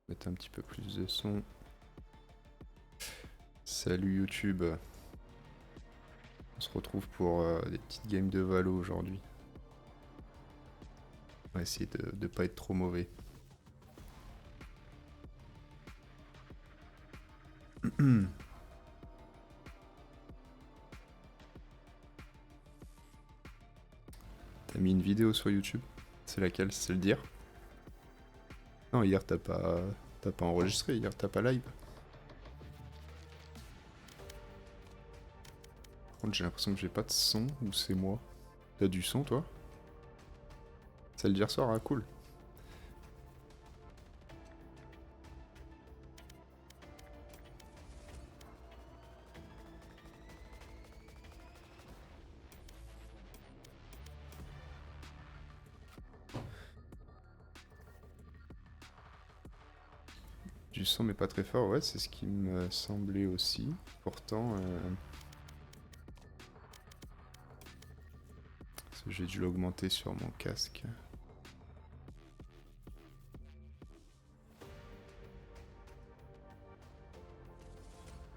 Mettre un petit peu plus de son. Salut YouTube. On se retrouve pour des petites games de Valo aujourd'hui. On va essayer de pas être trop mauvais. T'as mis une vidéo sur YouTube? C'est laquelle? C'est le dire? Non, hier t'as pas enregistré, hier t'as pas live. Par contre j'ai l'impression que j'ai pas de son, ou c'est moi? T'as du son toi? Ça le dire sort, ah cool. Du son mais pas très fort, ouais, c'est ce qui me semblait aussi. Pourtant, parce que j'ai dû l'augmenter sur mon casque.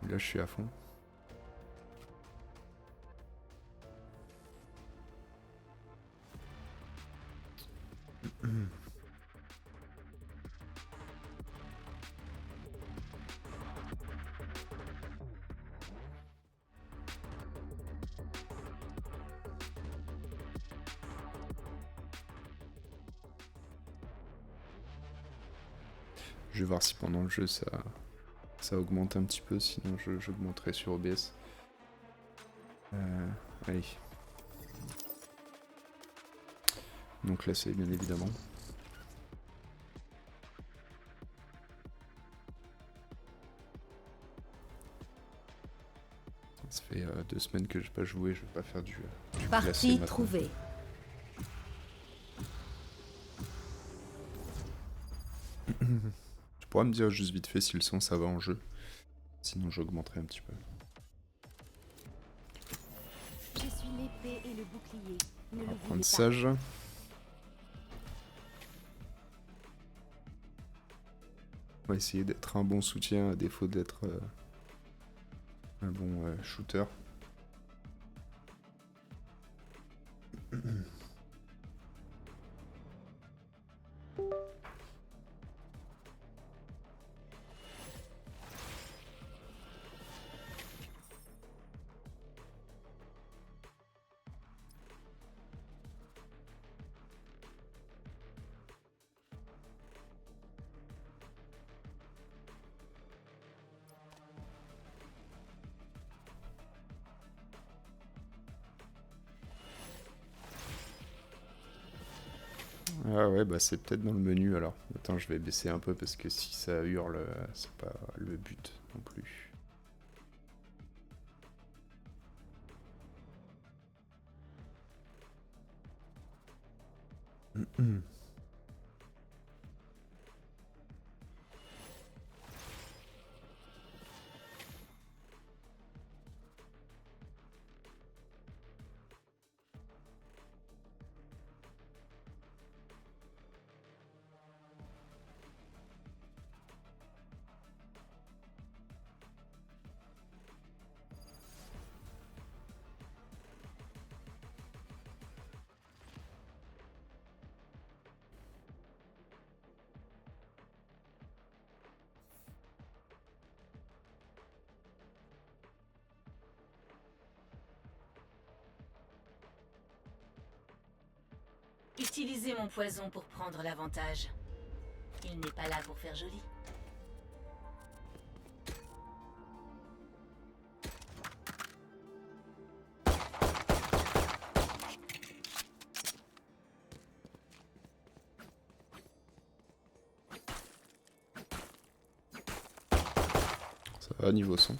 Là je suis à fond. Je vais voir si pendant le jeu ça augmente un petit peu, sinon j'augmenterai sur OBS. Allez. Donc là c'est bien évidemment. Ça fait 2 semaines que j'ai pas joué, je vais pas faire du classé Partie maintenant. trouvée. Tu pourras me dire juste vite fait si le son ça va en jeu. Sinon j'augmenterai un petit peu. Je suis l'épée et le bouclier. Ne l'oubliez pas. Apprentissage. On va essayer d'être un bon soutien à défaut d'être un bon shooter. Ah ouais, bah c'est peut-être dans le menu alors. Attends, je vais baisser un peu parce que si ça hurle, c'est pas le but non plus. Utilisez mon poison pour prendre l'avantage. Il n'est pas là pour faire joli. Ça va niveau son.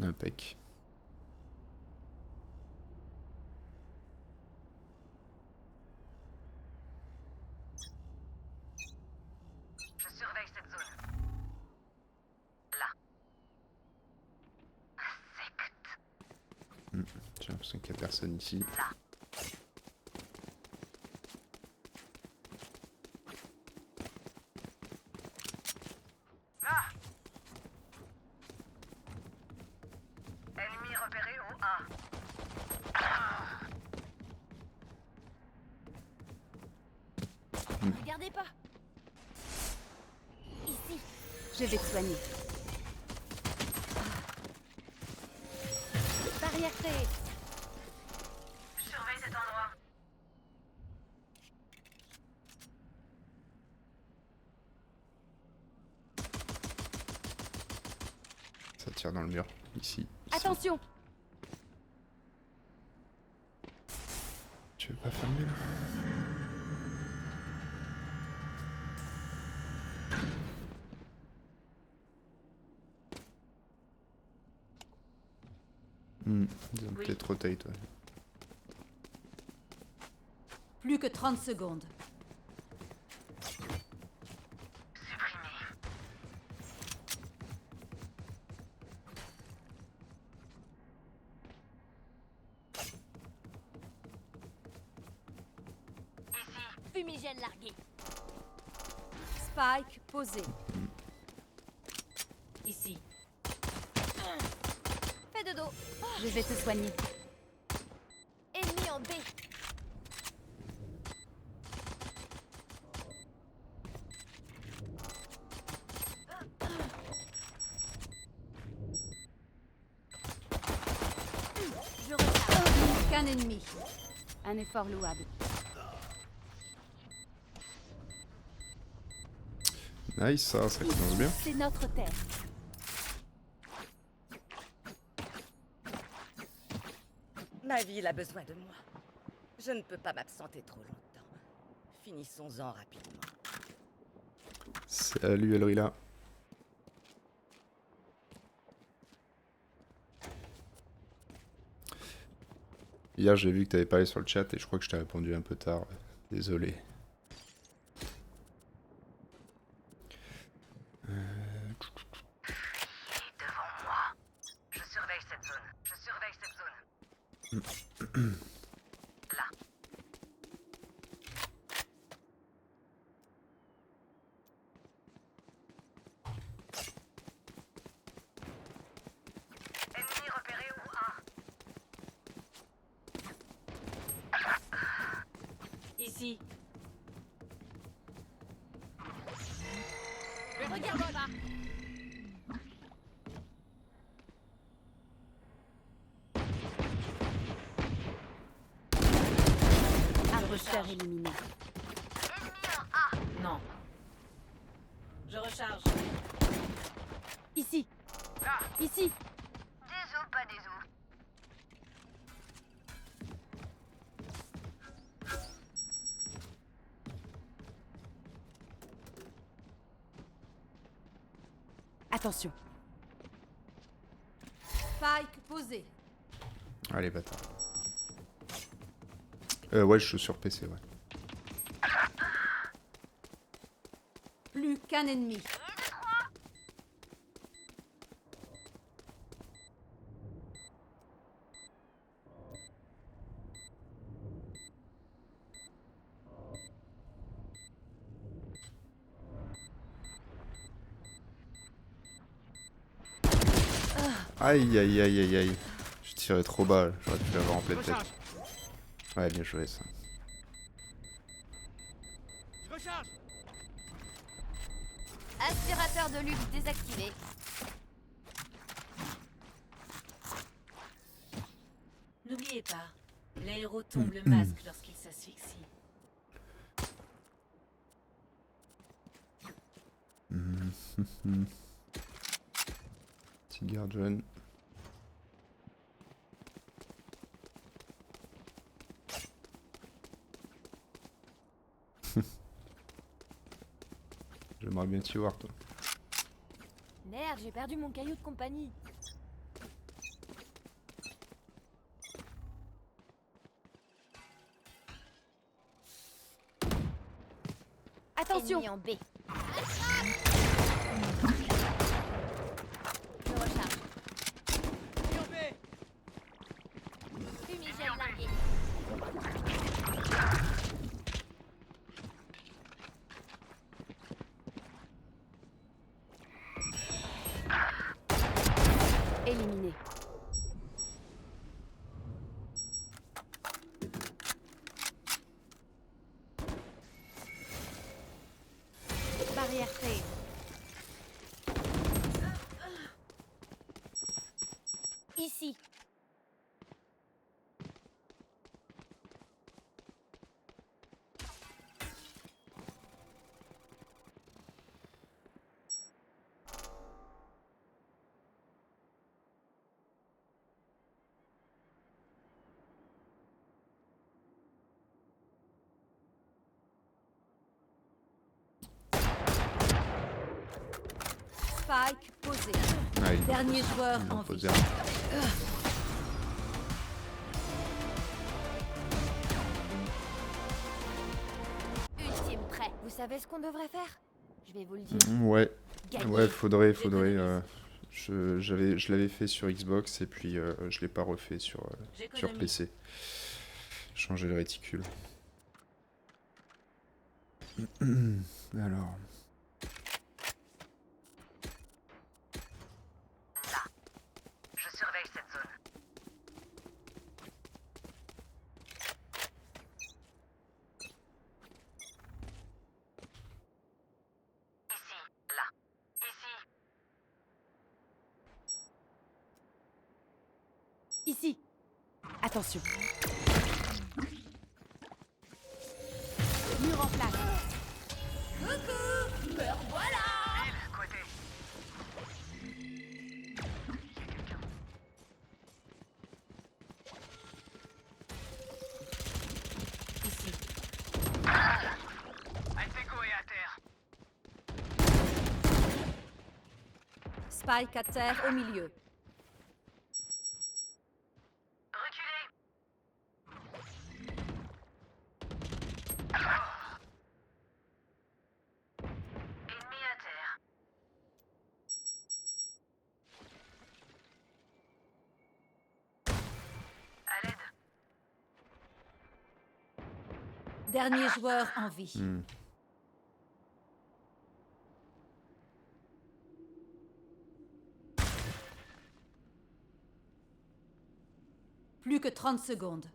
Impec. Je surveille cette zone. Là. Insecte. J'ai l'impression qu'il n'y a personne ici. Ennemi repéré au A. Regardez pas. Ici. Je vais te soigner. Barrière créée. Surveille cet endroit. Ça tire dans le mur. Ici. Attention. Tu veux pas fermer là? Ils ont Oui. peut-être trop tight, ouais. Plus que 30 secondes. Supprimé. Fumigène largué. Spike posé. Ici. Fais de dos. Je vais te soigner. Ennemi en B. Je recharge. Qu'un ennemi. Un effort louable. Nice, ça commence bien. C'est notre terre. Ma ville a besoin de moi. Je ne peux pas m'absenter trop longtemps. Finissons-en rapidement. Salut Elrila. Hier j'ai vu que t'avais parlé sur le chat et je crois que je t'ai répondu un peu tard. Désolé. Devant moi. Je surveille cette zone. Je surveille cette zone. Là. Ennemi repéré au A. Ici. Regardez pas. Imposteur éliminé. Non. Je recharge. Ici. Ici. Des os, pas des os. Attention. Spike posé. Allez, bâtard. Ouais, je suis sur PC, ouais. Plus qu'un ennemi. Aïe, aïe, aïe, aïe, aïe. Je tirais trop bas, j'aurais pu l'avoir en pleine tête. Ouais, bien joué ça. Aspirateur de luxe désactivé. N'oubliez pas, l'aéro tombe le masque lorsqu'il s'asphyxie. Petit garde jeune. J'aimerais bien t'y voir, toi. Merde, j'ai perdu mon caillou de compagnie. Attention. Ennemi en B. Je recharge. Éliminé. Barrière créée. Ici. Spike posé. Ah, ils l'ont Dernier posé. joueur Ils l'ont en posé vie. un. Ultime prêt. Vous savez ce qu'on devrait faire? Je vais vous le dire. Ouais, Gagner. ouais, faudrait. J'économise. Je l'avais fait sur Xbox et puis je l'ai pas refait sur J'économise. PC. Changer le réticule. Alors. Je surveille cette zone. Ici, là. Ici. Ici. Attention. Mur en place. Côté. Ici. Alteco est à terre. Spike à terre au milieu. Reculez. Ennemi à terre. À l'aide. Dernier joueur en vie. Hmm. Plus que 30 secondes.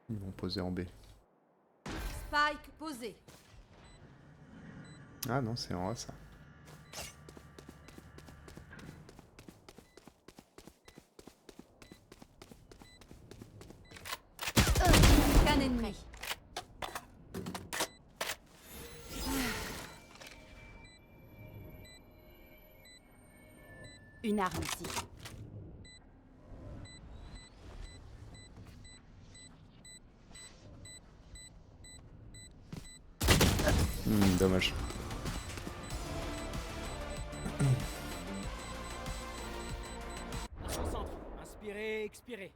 Ils vont poser en B. Spike posé. Ah non, c'est en A ça. Qu'un ennemi. Une arme ici. Dommage. Concentre, inspirez, expirez.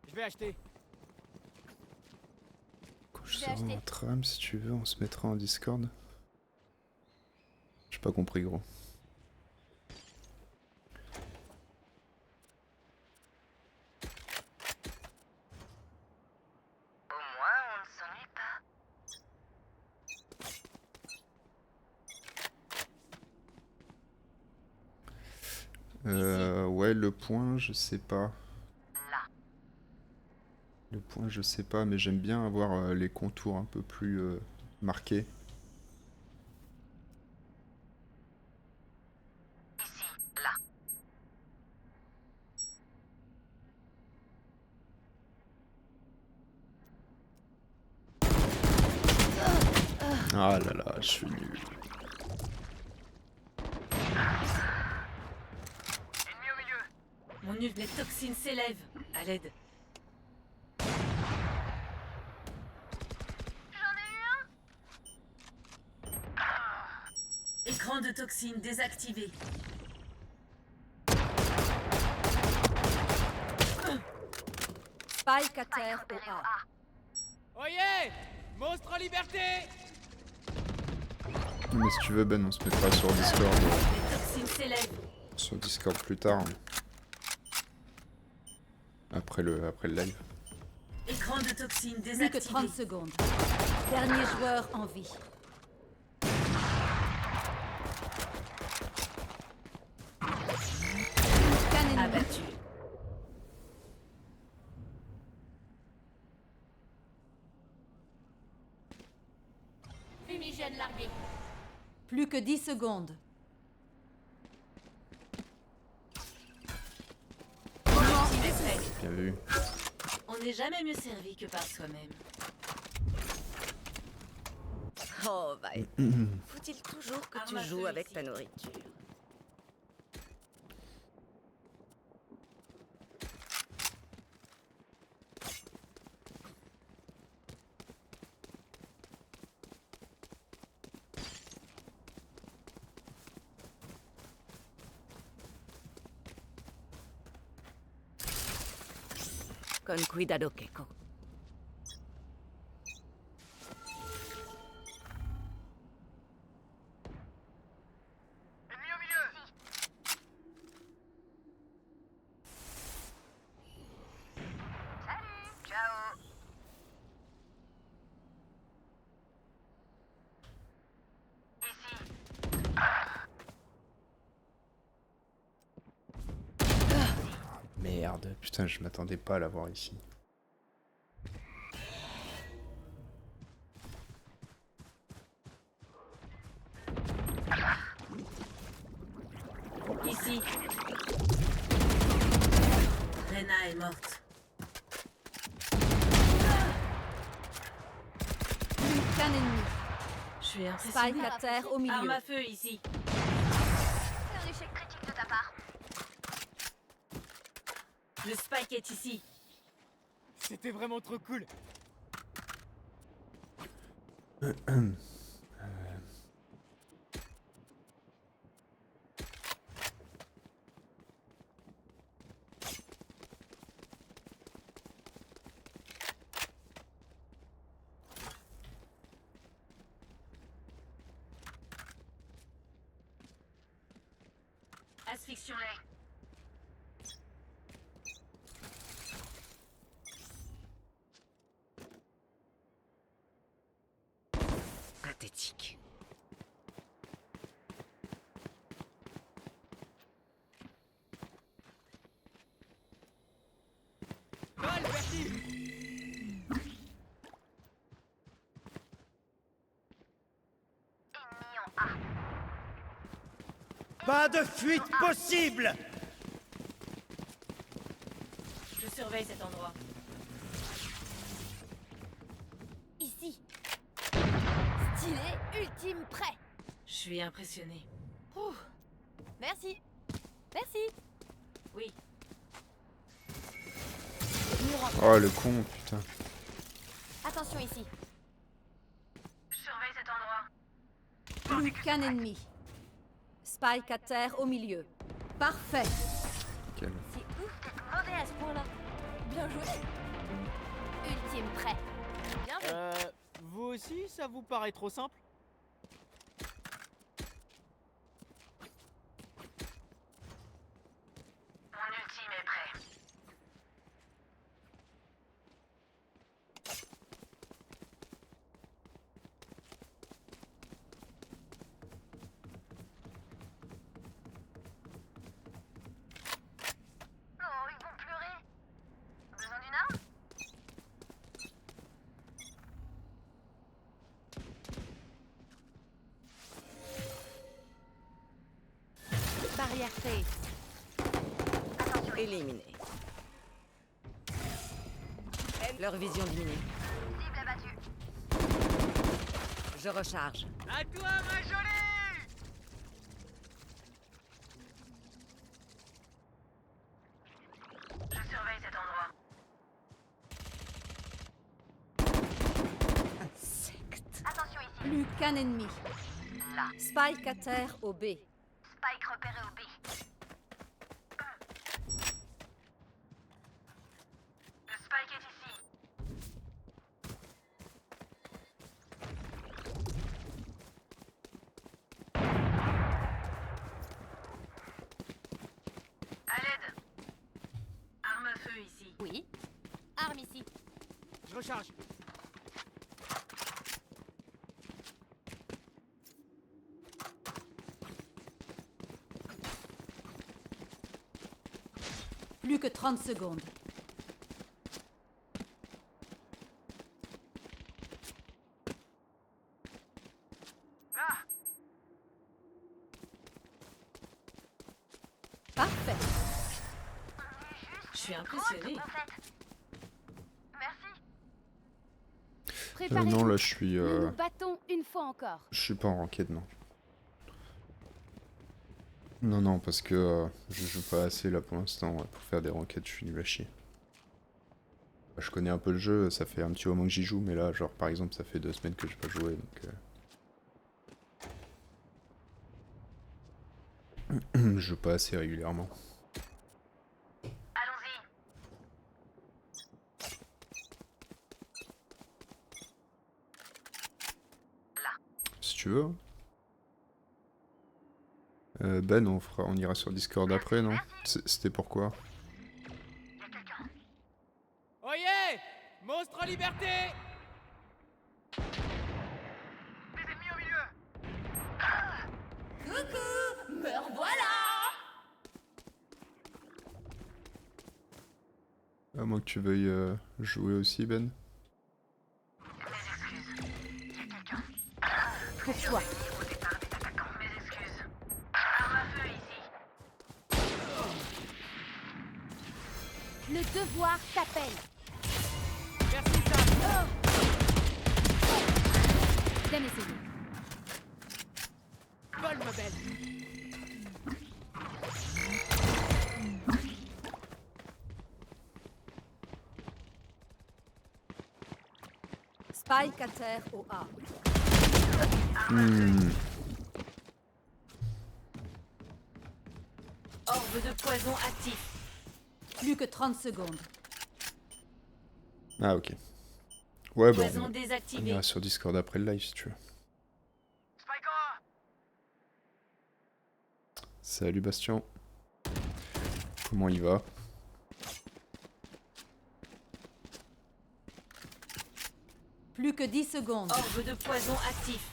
Je vais acheter. Quand je J'ai serai acheté. en tram, si tu veux, on se mettra en Discord. J'ai pas compris, gros. Au moins, on ne s'ennuie pas. Ouais, le point, je sais pas. Là. Le point, je sais pas, mais j'aime bien avoir les contours un peu plus marqués. Ici, là. Ah là là, je suis nul. Ennemi au milieu. Mon nul, les toxines s'élèvent. À l'aide. J'en ai eu un. Écran de toxines désactivé. Spike à terre au A. Oyez! Monstre en liberté! Mais si tu veux, Ben, on se mettra sur Discord Les toxines s'élèvent. sur Discord plus tard. Après le live. Écran de toxine Plus que désactivé. 30 secondes. Dernier joueur en vie. Scan ennemi. Abattu. Fumigène largué. Plus que 10 secondes. Il est prêt. Bien vu. On n'est jamais mieux servi que par soi-même. Oh, bye. Faut-il toujours que tu Arme à joues feu avec ici. ta nourriture? Con cuidado, Keiko. Ennemi au milieu. Salut. Ciao. Ici. Merde, putain, je m'attendais pas à l'avoir ici. Ici. Rena est morte. Plus qu'un ennemi. Je suis Spike impressionné. à terre au Arme milieu. à feu ici. C'est un échec critique de ta part. Le spike est ici. C'était vraiment trop cool. Asphyxions-les. Pathétique. Balle vertive. Ennemi en A. Pas de fuite possible! Je surveille cet endroit. Ici. Stylé, ultime prêt. Je suis impressionné. Ouh. Merci. Merci. Oui. Mur en- Oh le con, putain. Attention ici. Surveille cet endroit. Plus qu'un ennemi. Spike à terre au milieu. Parfait. Quel... C'est ouf d'être mauvais à ce point-là. Bien joué. Ultime prêt. Bien joué. Vous aussi, ça vous paraît trop simple? Mon ultime est prêt. Oh, ils vont pleurer. Besoin d'une arme? Barrière créée. Attention, Éliminé. Leur vision diminue. cible abattue. Je recharge. À toi, ma jolie! Je surveille cet endroit. Insecte. Attention ici. Plus qu'un ennemi. Là. Spike à terre au B. Spike repéré au B. Le spike est ici. Je recharge. Plus que 30 secondes. Parfait. Je suis impressionnée. Préparez-vous. Non, là, je suis... Nous nous battons une fois encore. Je suis pas en ranked, non. Non, non, parce que je joue pas assez là pour l'instant pour faire des ranked, je suis nul à chier. Je connais un peu le jeu, ça fait un petit moment que j'y joue, mais là, genre par exemple, ça fait 2 semaines que j'ai pas joué, donc... je joue pas assez régulièrement. Allons-y. Si tu veux. Ben, on ira sur Discord après, non? C'était pourquoi? Oyez! Monstre en liberté! Des ennemis au milieu. Coucou, me revoilà. À moins que tu veuilles jouer aussi, Ben. Pourquoi? Au départ des attaquants. Mes excuses. Arme à feu ici. Le devoir t'appelle. Merci, Sam! Bien essayé. Vole, ma belle! Spike à terre au A. Orbe de poison actif. Plus que 30 secondes. Ah, ok. Ouais, bah, Poison on désactivé. ira sur Discord après le live, si tu veux. Spike en A. Salut, Bastien. Comment il va? Plus que 10 secondes. Orbe de poison actif.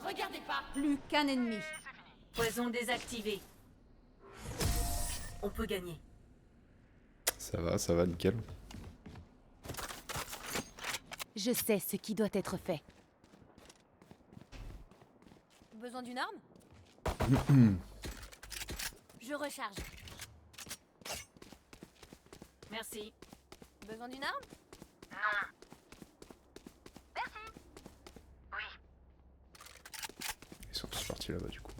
Regardez pas. Plus qu'un ennemi. Poison désactivé. On peut gagner. Ça va, nickel. Je sais ce qui doit être fait. Besoin d'une arme? Je recharge. Merci. Besoin d'une arme? Non. Merci. Oui. Ils sont tous partis là-bas, du coup.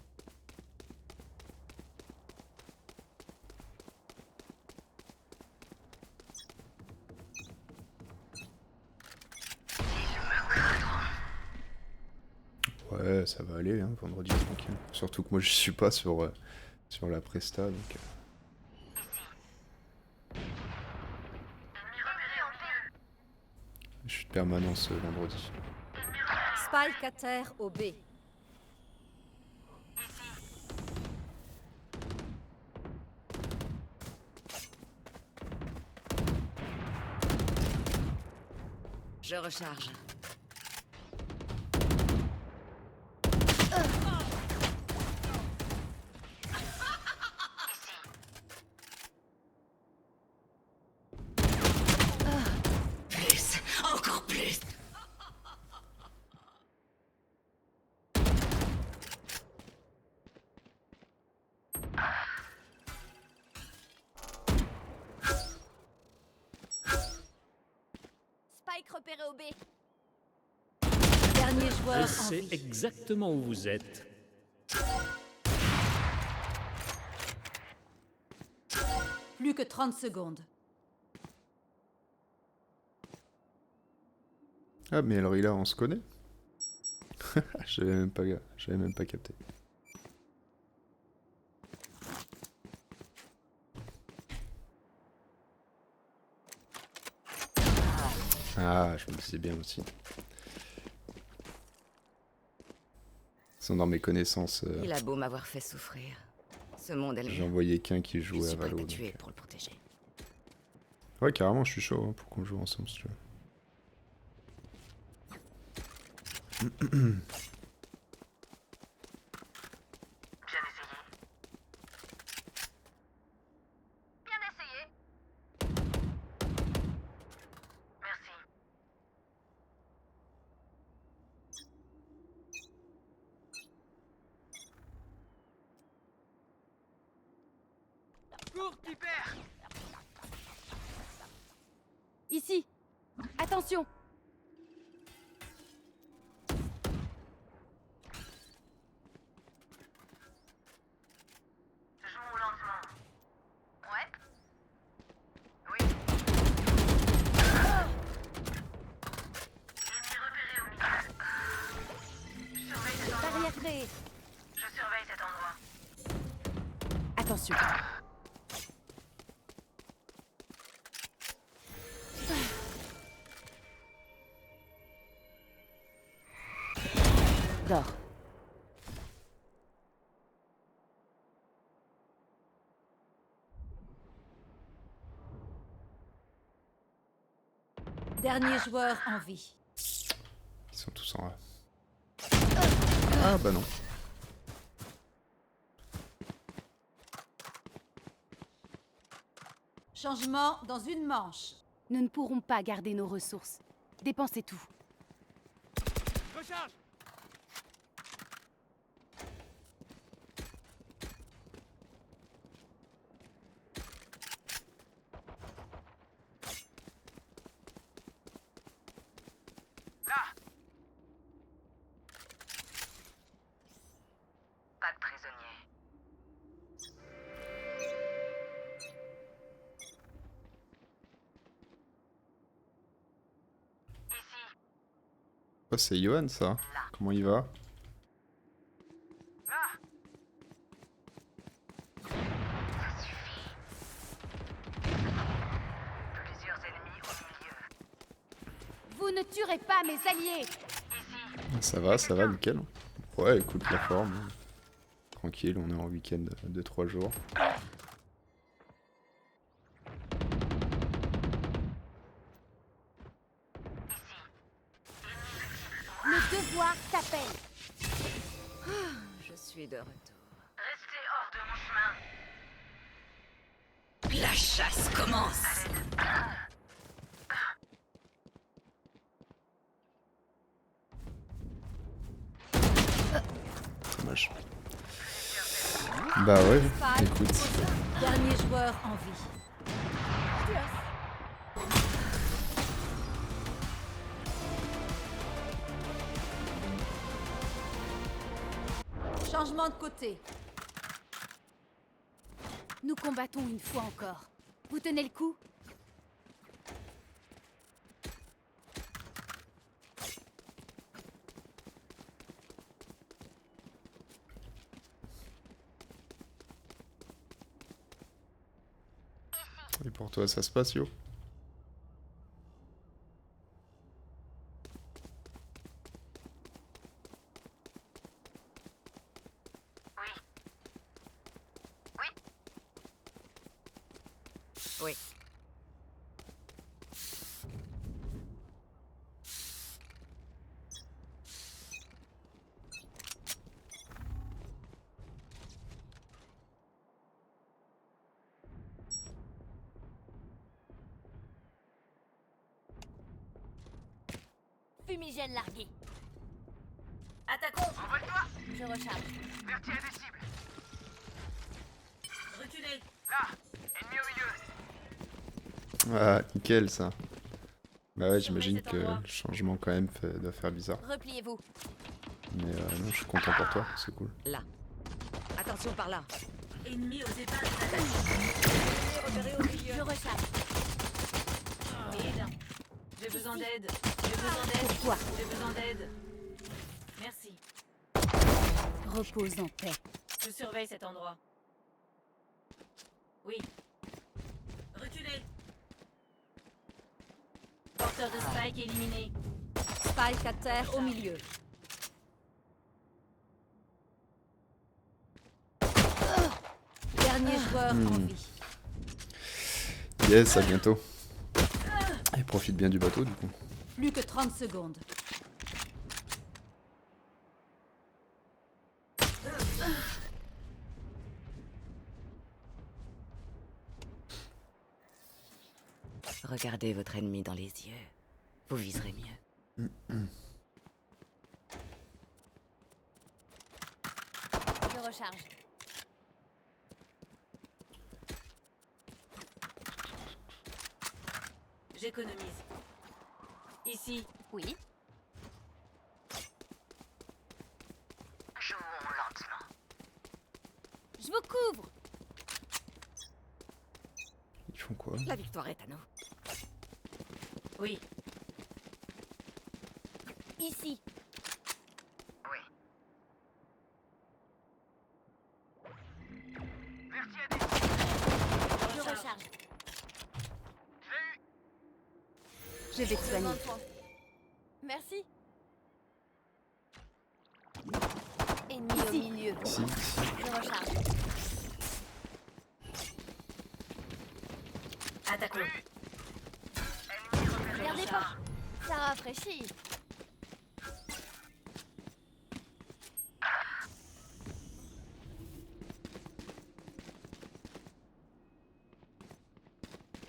Ouais, ça va aller, hein, vendredi tranquille. Surtout que moi je suis pas sur la presta, donc... Ennemi repéré au milieu. je suis de permanence vendredi. Spike à terre au B. Je recharge. Plus, encore plus. Spike repéré au B. Dernier joueur Je en sais vie. exactement où vous êtes. Plus que 30 secondes. Ah, mais Elrila, on se connaît? J'avais même pas capté. Ah, je me disais bien aussi. Ils sont dans mes connaissances. Il a beau m'avoir fait souffrir. Ce monde est le J'ai mien. envoyé qu'un qui Je jouait à suis prête Valo. à tuer donc, pour le protéger. Ouais, carrément, je suis chaud hein, pour qu'on joue ensemble si tu veux. Bien essayé. Bien essayé. Merci. Cours, Piper! Ici. Attention. Jouons lentement. Ouais. Oui. Ennemi repéré au milieu. Je surveille cet endroit. Barrière créée. Je surveille cet endroit. Attention. Dors. Dernier joueur en vie. Ils sont tous en A. Ah bah non. Changement dans une manche. Nous ne pourrons pas garder nos ressources. Dépensez tout. Recharge! Là. Pas de prisonnier. Ici. Oh, c'est Johan ça. Comment il va? Là. Ça suffit. Plusieurs ennemis au milieu. Vous ne tuerez pas mes alliés! Ça va, nickel. Ouais, écoute la forme. hein. Tranquille, on est en week-end de 3 jours. Le devoir t'appelle! Je suis de retour. Restez hors de mon chemin. La chasse commence. Dommage. Bah ouais, écoute. Dernier joueur en vie. Changement de côté. Nous combattons une fois encore. Vous tenez le coup? Et pour toi, ça se passe, Yo? Oui. Fumigène largué. Attaquons! Envole-toi. Je recharge. Faire tirer des cibles. Reculez! Là. Ennemi au milieu. Ah, nickel ça. Bah ouais, Surveille j'imagine cet que endroit. le changement quand même doit faire bizarre. Repliez-vous. Mais non, je suis content pour toi, c'est cool. Là. Attention par là. Ennemi aux épingles attachées. Je recharge. Aide. J'ai besoin d'aide. J'ai besoin d'aide. Pourquoi? J'ai besoin d'aide. Merci. Repose en paix. Je surveille cet endroit. Oui. Reculez. Porteur de Spike éliminé. Spike à terre au milieu. Dernier joueur en vie. Yes, à bientôt. Il profite bien du bateau du coup. Plus que 30 secondes. Regardez votre ennemi dans les yeux. Vous viserez mieux. Je recharge. J'économise. Ici. Oui. Jouons lentement. Je vous couvre. Ils font quoi? La victoire est à nous. Oui. Ici. Oui. Merci à des... Je recharge. Je vais te soigner. Besoin de toi. Merci. Ennemi au milieu. Si, si. Je recharge. Attaquons. Regardez pas. Ça rafraîchit.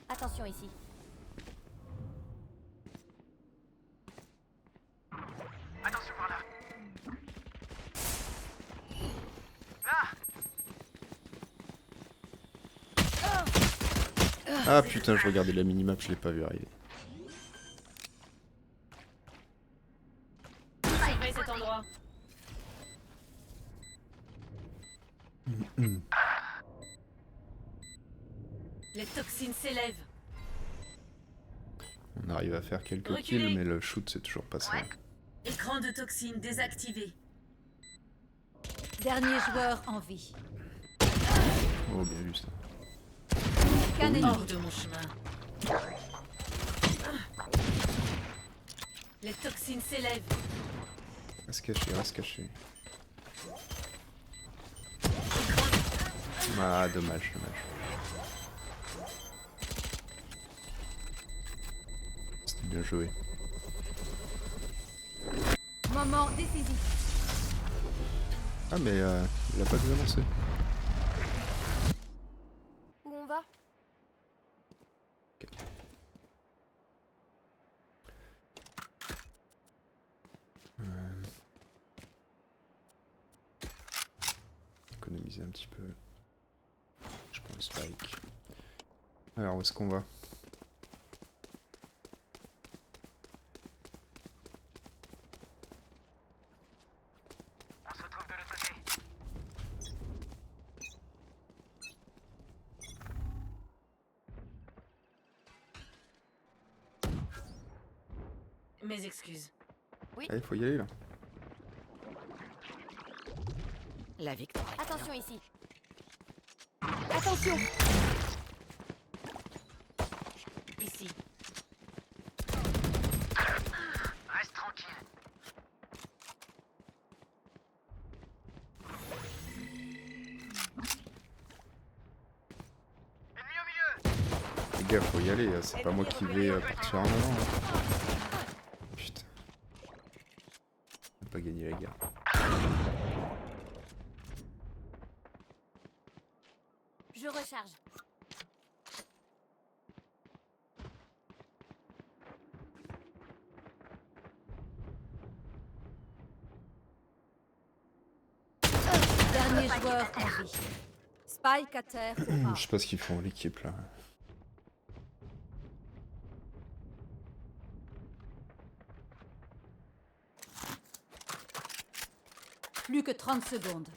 Attention ici. Attention par là. Là. Ah putain, je regardais la minimap, je l'ai pas vu arriver. Surveille cet endroit. Les toxines s'élèvent. On arrive à faire quelques Reculez. kills, mais le shoot c'est toujours pas ça. Écran de toxines désactivé. Dernier joueur en vie. Oh, bien vu ça. Qu'un ennemi. Hors de mon chemin. Les toxines s'élèvent. Reste caché, reste caché. Ah, dommage, dommage. C'était bien joué. Moment décisif. Ah, mais il a pas dû avancer. Où on va? Économiser un petit peu. Je prends le spike. Alors, où est-ce qu'on va? On se retrouve de l'autre côté. Mes excuses. Allez, faut y aller là. La victoire est à nous. Attention ici. Attention. Ici. Reste tranquille. Ennemi au milieu. Les gars, faut y aller, c'est pas moi qui vais partir en avant. Hein. Putain. On n'a pas gagné la guerre. Je recharge. Dernier joueur en vie. Spike à terre au A. Je sais pas ce qu'ils font l'équipe là. Plus que 30 secondes.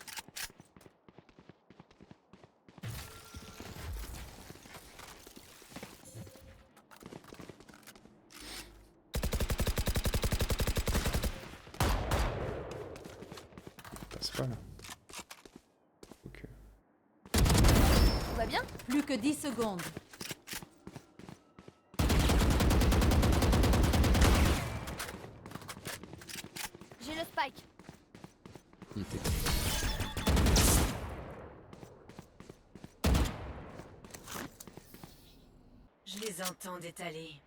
Il passe pas là. Ok. Tout va bien? Plus que 10 secondes. J'ai le spike. Il était. Je les entends d'étaler.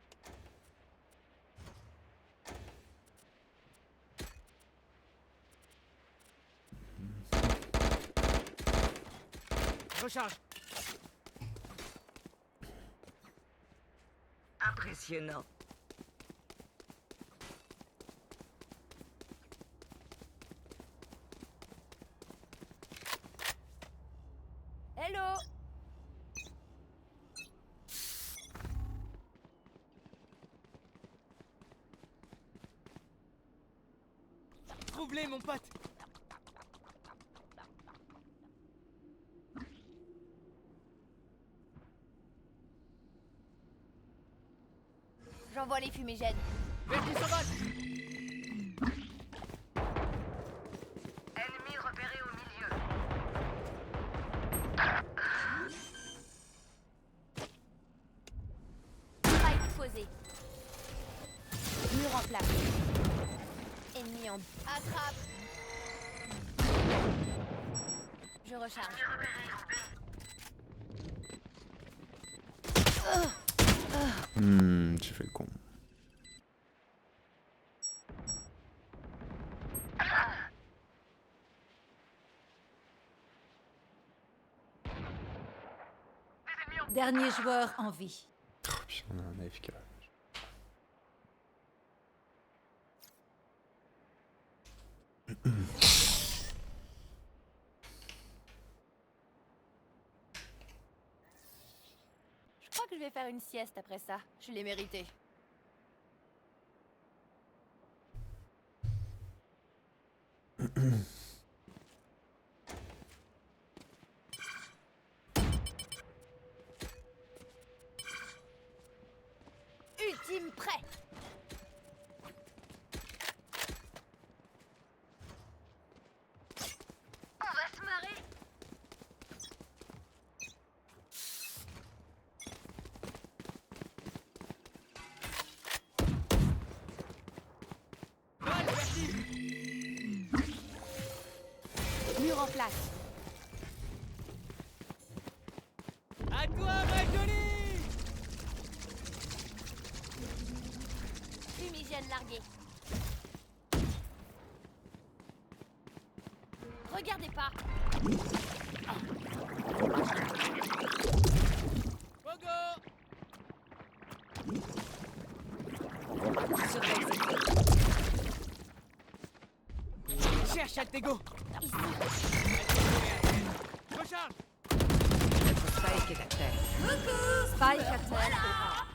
recharge. Impressionnant. Hello. Troublé, mon pote. J'envoie les fumigènes. Vertige sauvage. Ennemi repéré au milieu. Spike posé. Mur en place. Ennemi en... Attrape. Je recharge. J'ai fait le con. Dernier joueur en vie. Oh, puis on a un AFK. Je crois que je vais faire une sieste après ça. Je l'ai mérité. Ultime prêt. On va se marrer. Balle, vertige. Mur en place. À toi, ma jolie. Fumigène largué. Regardez pas. Pogo. Je surveille cette zone. Cherche Altego. Ici. Recharge. Notre Spike est à terre. Spike à terre.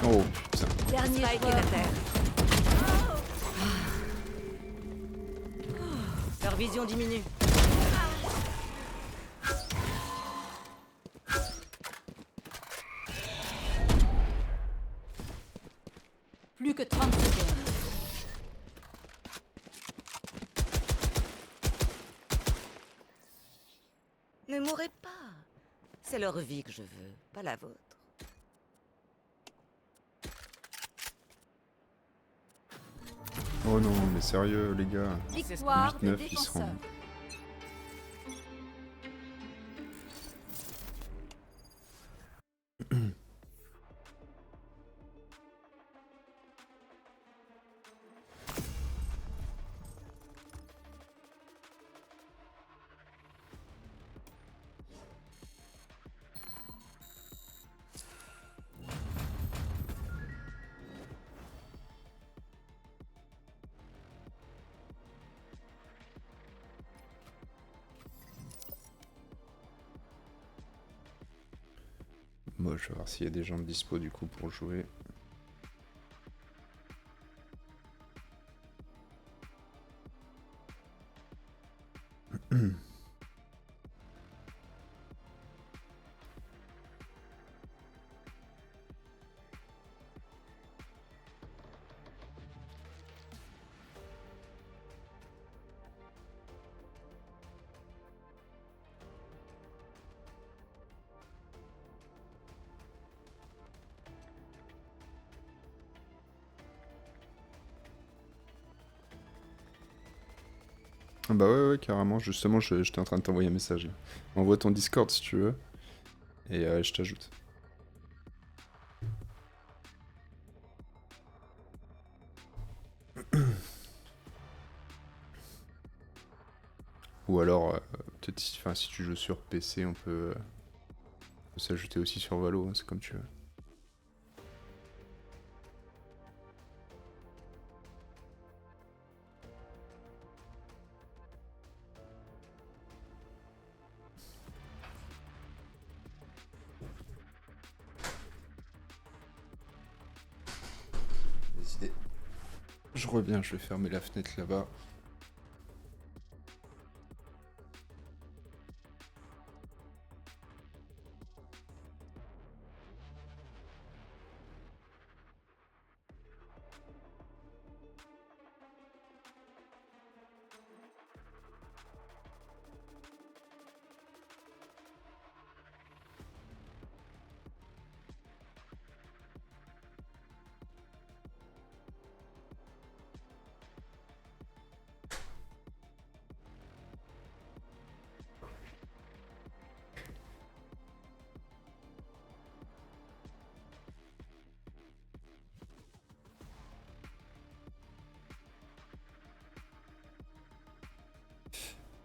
Oh putain. Dernier Spike est joueur. à terre. Leur vision diminue. Plus que 30 secondes. Ne mourrez pas. C'est leur vie que je veux, pas la vôtre. Oh non, mais sérieux les gars. Victoire des 8-9 qui se défenseurs. rendent. Moi je vais voir s'il y a des gens de dispo du coup pour jouer. Ah bah ouais, carrément, justement j'étais en train de t'envoyer un message là. Envoie ton Discord si tu veux. Et je t'ajoute. Ou alors, peut-être si tu joues sur PC, on peut s'ajouter aussi sur Valo, hein, c'est comme tu veux. Les idées. Je reviens, je vais fermer la fenêtre là-bas.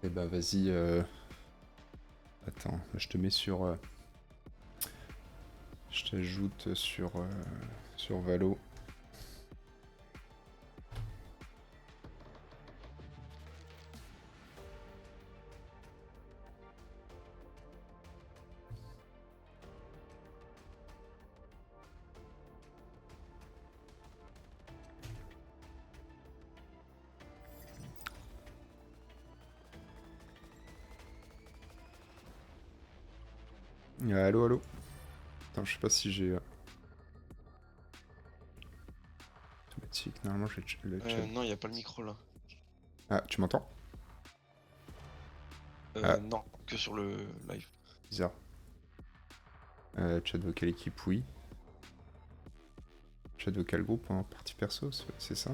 Et bah vas-y, attends, je te mets sur... Je t'ajoute sur Valo. Allô, allô. Attends, je sais pas si j'ai... Automatique, normalement j'ai le chat. Non, y a pas le micro là. Ah, tu m'entends? Ah. Non, que sur le live. Bizarre. Chat vocal équipe, oui. Chat vocal groupe en partie perso, c'est ça?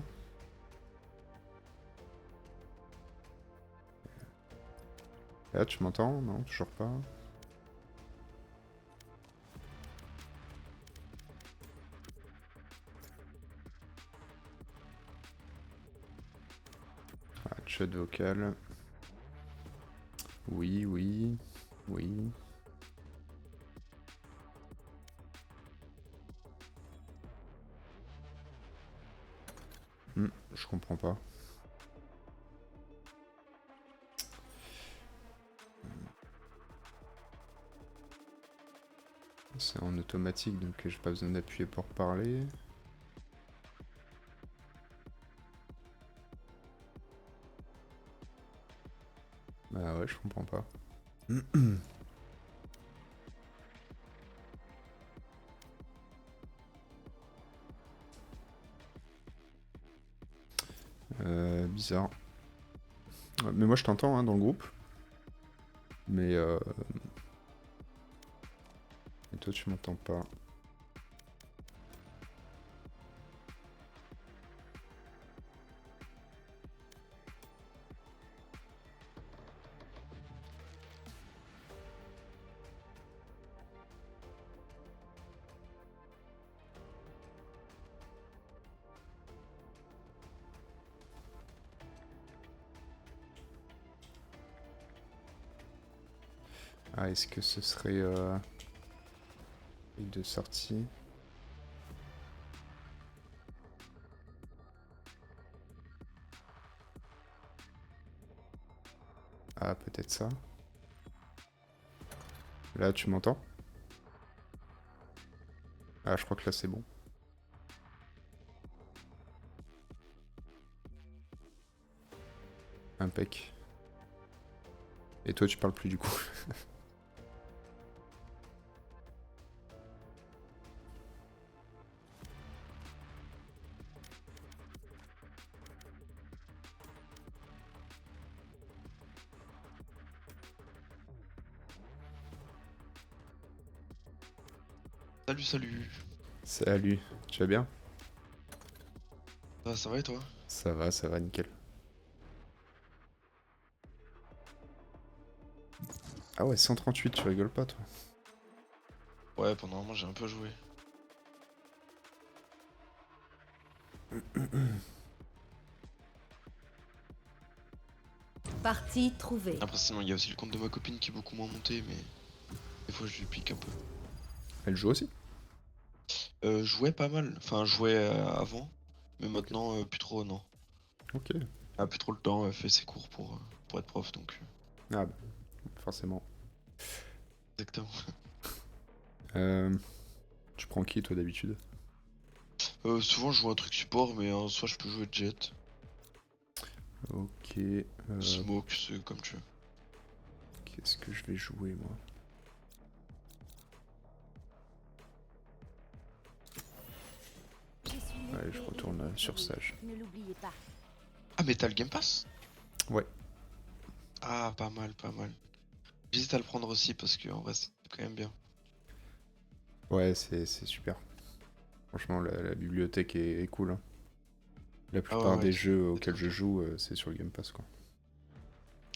Là, tu m'entends? Non, toujours pas. Ah, chat vocal. Oui, oui, oui. Je comprends pas. C'est en automatique, donc j'ai pas besoin d'appuyer pour parler. Bah ouais, je comprends pas. Bizarre. Ouais, mais moi je t'entends hein, dans le groupe. Mais et toi tu m'entends pas. Ah, est-ce que ce serait de sortie? Ah, peut-être ça. Là, tu m'entends? Ah, je crois que là, c'est bon. Impec. Et toi, tu parles plus du coup. Salut, salut. Salut, tu vas bien? Ça va et toi? Ça va, nickel. Ah ouais, 138, tu rigoles pas toi? Ouais, pendant un moment j'ai un peu joué. Partie trouvée. Après, sinon, il y a aussi le compte de ma copine qui est beaucoup moins monté, mais des fois, je lui pique un peu. Elle joue aussi? Je jouais pas mal, enfin, je jouais avant, mais maintenant, plus trop, non. Ok. Elle a plus trop le temps, elle fait ses cours pour être prof, donc. Ah bah, forcément. Exactement. Tu prends qui toi d'habitude? Souvent, je joue un truc support, mais soit je peux jouer Jet, Ok. Smoke, c'est comme tu veux. Qu'est-ce que je vais jouer moi? Ouais, je retourne sur Sage. Ne l'oubliez pas. Ah, mais t'as le Game Pass? Ouais. Ah, pas mal, pas mal. J'hésite à le prendre aussi parce que en vrai, c'est quand même bien. Ouais, c'est super. Franchement, la bibliothèque est cool. Hein. La plupart ouais, des c'est- jeux c'est auxquels trop je bien. joue, c'est sur le Game Pass, quoi.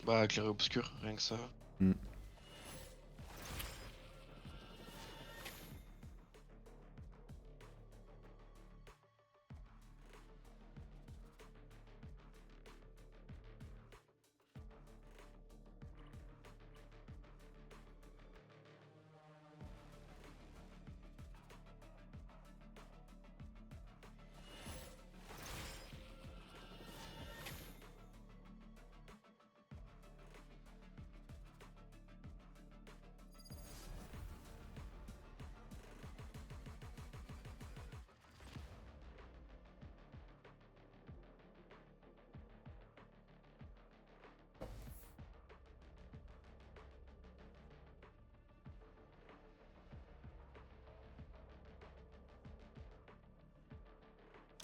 Bah, Clair et Obscur, rien que ça. Mm.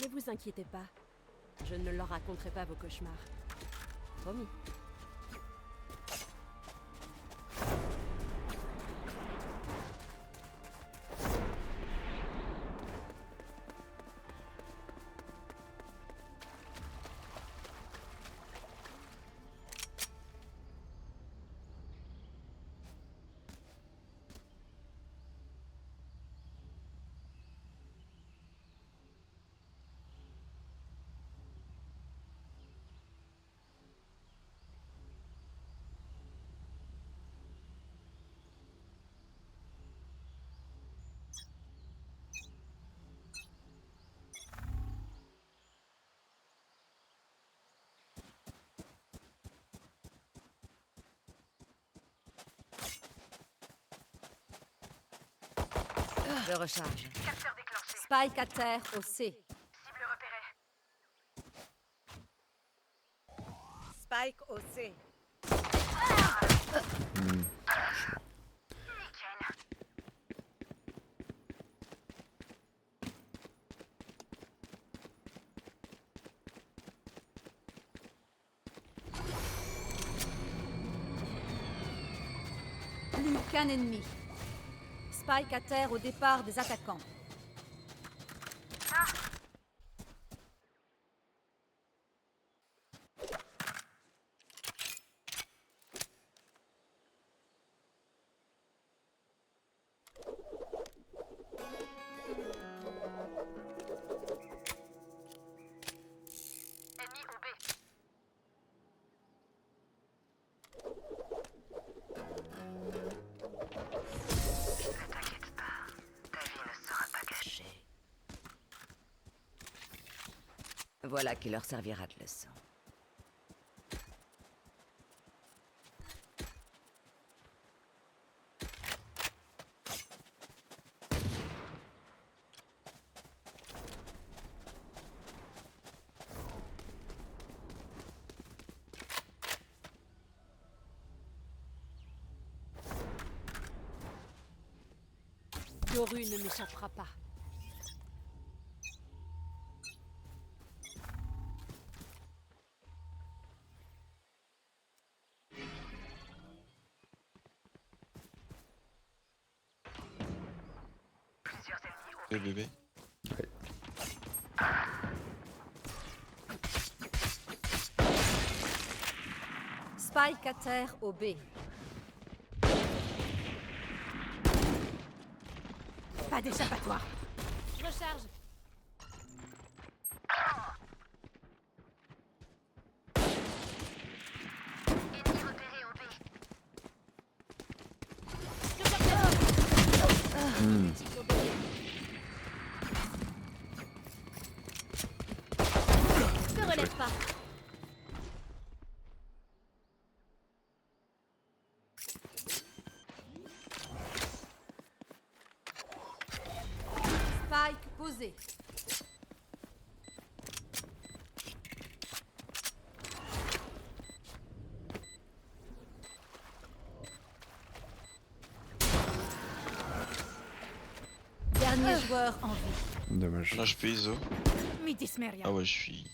Ne vous inquiétez pas. Je ne leur raconterai pas vos cauchemars. Promis. Je recharge. Capteur déclenché. Spike à terre au C. Cible repérée. Spike au C. Nickel. Plus qu'un ennemi. Spike à terre au départ des attaquants. Ennemi au B. Ne t'inquiète pas. Ta vie ne sera pas gâchée. Voilà qui leur servira de leçon. Yoru ne m'échappera pas. Plusieurs ennemis au Et bébé. Ouais. Spike à terre au B. Pas d'échappatoire. Je recharge. relève pas. Spike posé. Dernier joueur en vie. Dommage. Là, je peux ISO. Midi Smeria. Ah ouais, je suis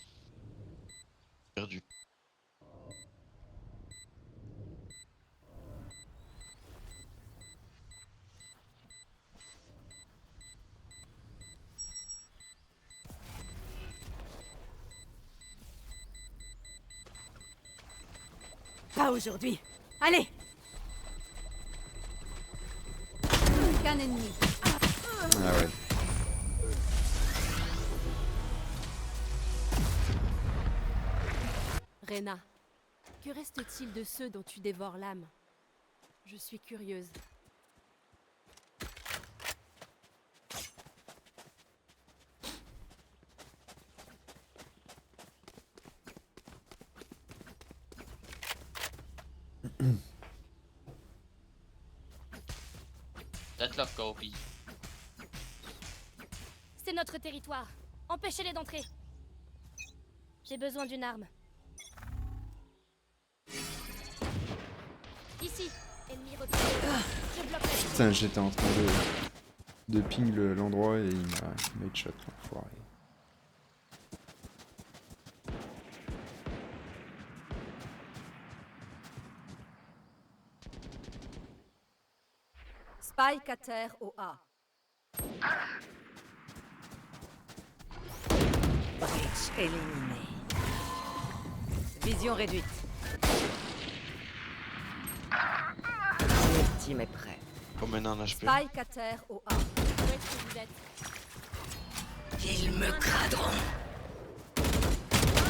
perdu. Pas aujourd'hui. Allez. Qu'un ennemi. Ah ouais. Reyna, que reste-t-il de ceux dont tu dévores l'âme? Je suis curieuse. Deadlock Gopi. C'est notre territoire. Empêchez-les d'entrer. J'ai besoin d'une arme. Ici. Ennemi repéré. Je bloque la Putain, j'étais en train de ping l'endroit et il m'a headshot, l'enfoiré. Spike à terre au A. Breach éliminé. Vision réduite. L'ultime est prêt. Comme un HP. Spike à terre au A. Où est-ce que vous êtes? Ils me craderont.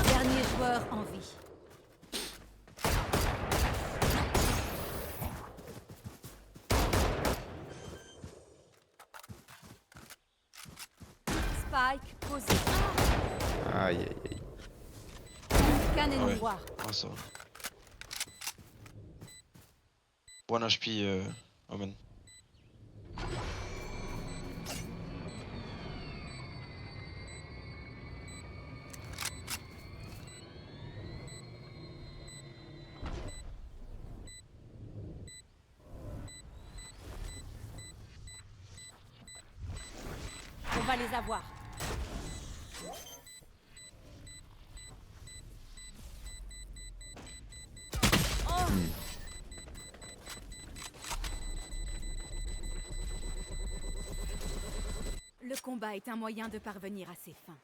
Dernier joueur en vie. Spike posé. Aïe aïe aïe. Qu'un Ah ennemi. ouais. Ah, ça va. One HP, Omen. On va les avoir. Le combat est un moyen de parvenir à ses fins.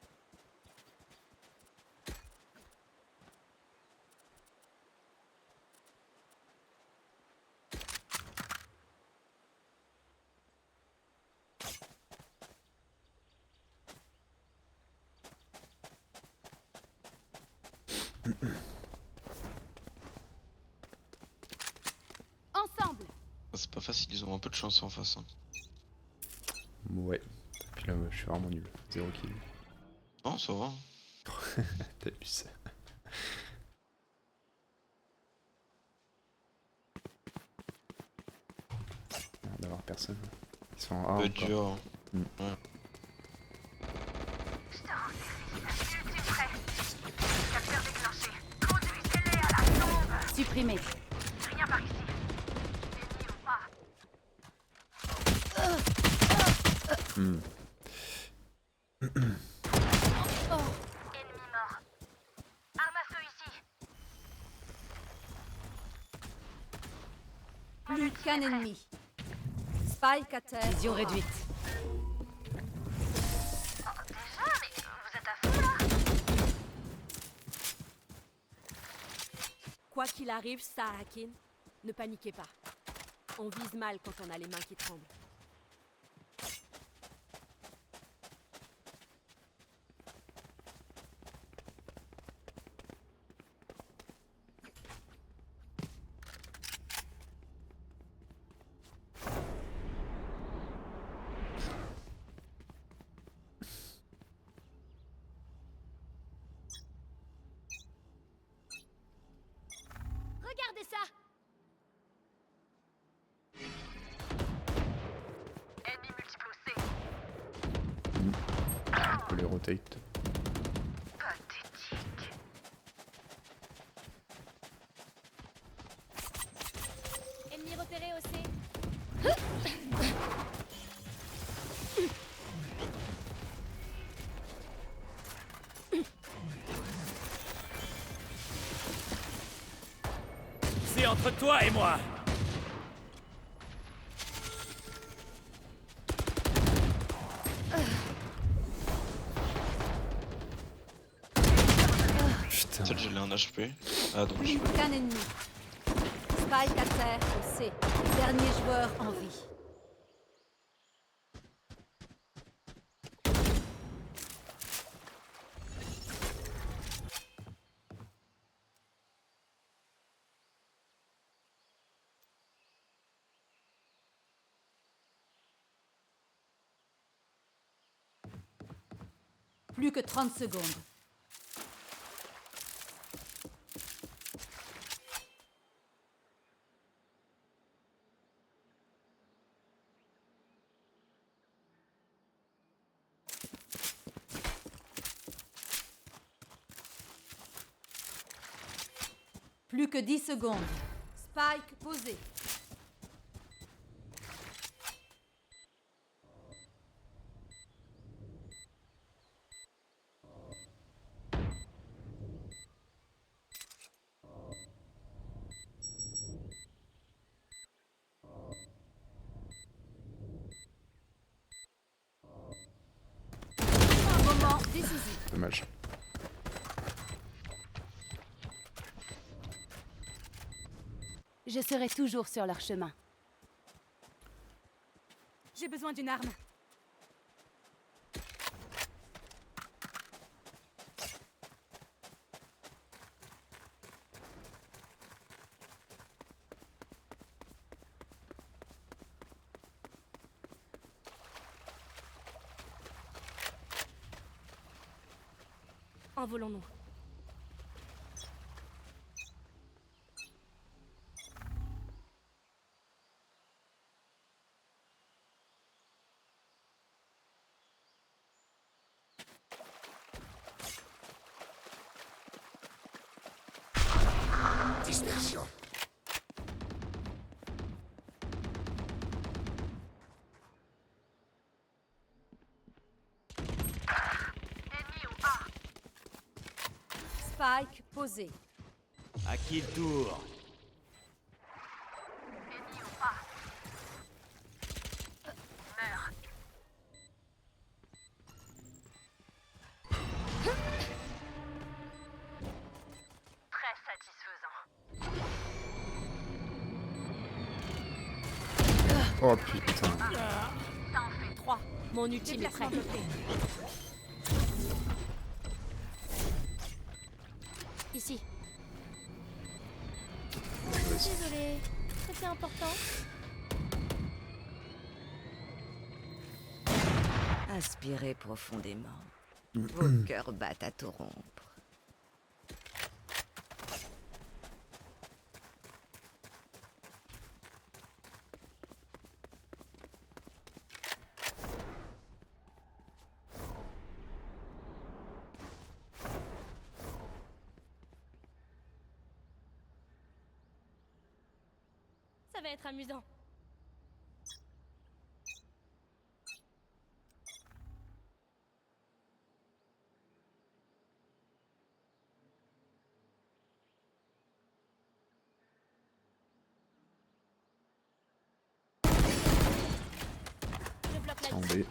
Ensemble. C'est pas facile, ils ont un peu de chance en face. Hein. Ouais. Puis là, je suis vraiment nul. 0 kill. Non, ça va. T'as vu ça? Merde d'avoir personne. Ils sont en A Peu encore. dur. Hein. Ouais. Je te rends service. Ultime prêt. Capteur déclenché. Conduisez-les à la tombe. Supprimé. Rien par ici. Ennemi ou pas. Ennemi mort. Arme à feu ici. Plus qu'un ennemi. Spike à terre. Vision au A. réduite. Oh, déjà, mais vous êtes à fond là? Quoi qu'il arrive, Sarakin, ne paniquez pas. On vise mal quand on a les mains qui tremblent. rotate. Pathétique. Ennemi repéré au C. C'est entre toi et moi. Putain. Peut-être j'ai un HP. Ah donc Plus qu'un ennemi. Spike à terre au C. Dernier joueur en vie. Plus que 30 secondes. Plus que 10 secondes. Spike posé. Un moment décisif. Dommage. Je serai toujours sur leur chemin. J'ai besoin d'une arme. Envolons-nous. Dispersion. Ennemi au A. Spike posé. À qui le tour? Ennemi au A. Meurs. Très satisfaisant. Oh putain. Ça en fait 3. Mon ultime est prêt. Ici. Désolée. C'était important. Inspirez profondément. Vos cœurs battent à tout rompre. Ça va être amusant. Je bloque la En vision. B.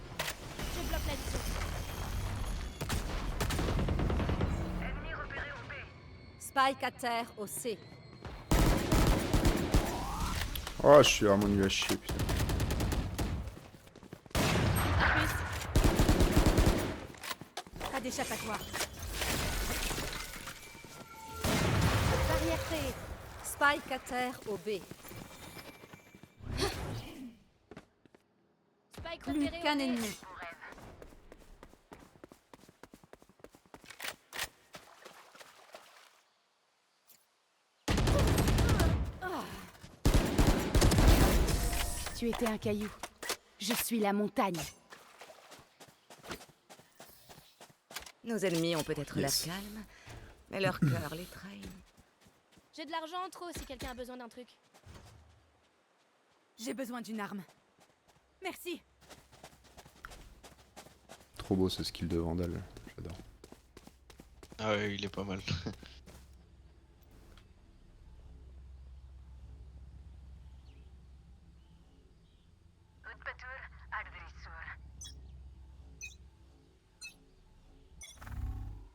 Je bloque la vision. ennemi repéré au B. Spike à terre au C. Oh, je suis vraiment nul à chier, putain. Pas d'échappatoire. Barrière créée. Spike à terre au B. Spike Plus repéré au qu'un B. ennemi. Tu étais un caillou. Je suis la montagne. Nos ennemis ont peut-être Yes. l'air calmes, mais leur cœur les trahit. J'ai de l'argent en trop si quelqu'un a besoin d'un truc. J'ai besoin d'une arme. Merci. Trop beau ce skill de Vandal, j'adore. Ah ouais, il est pas mal.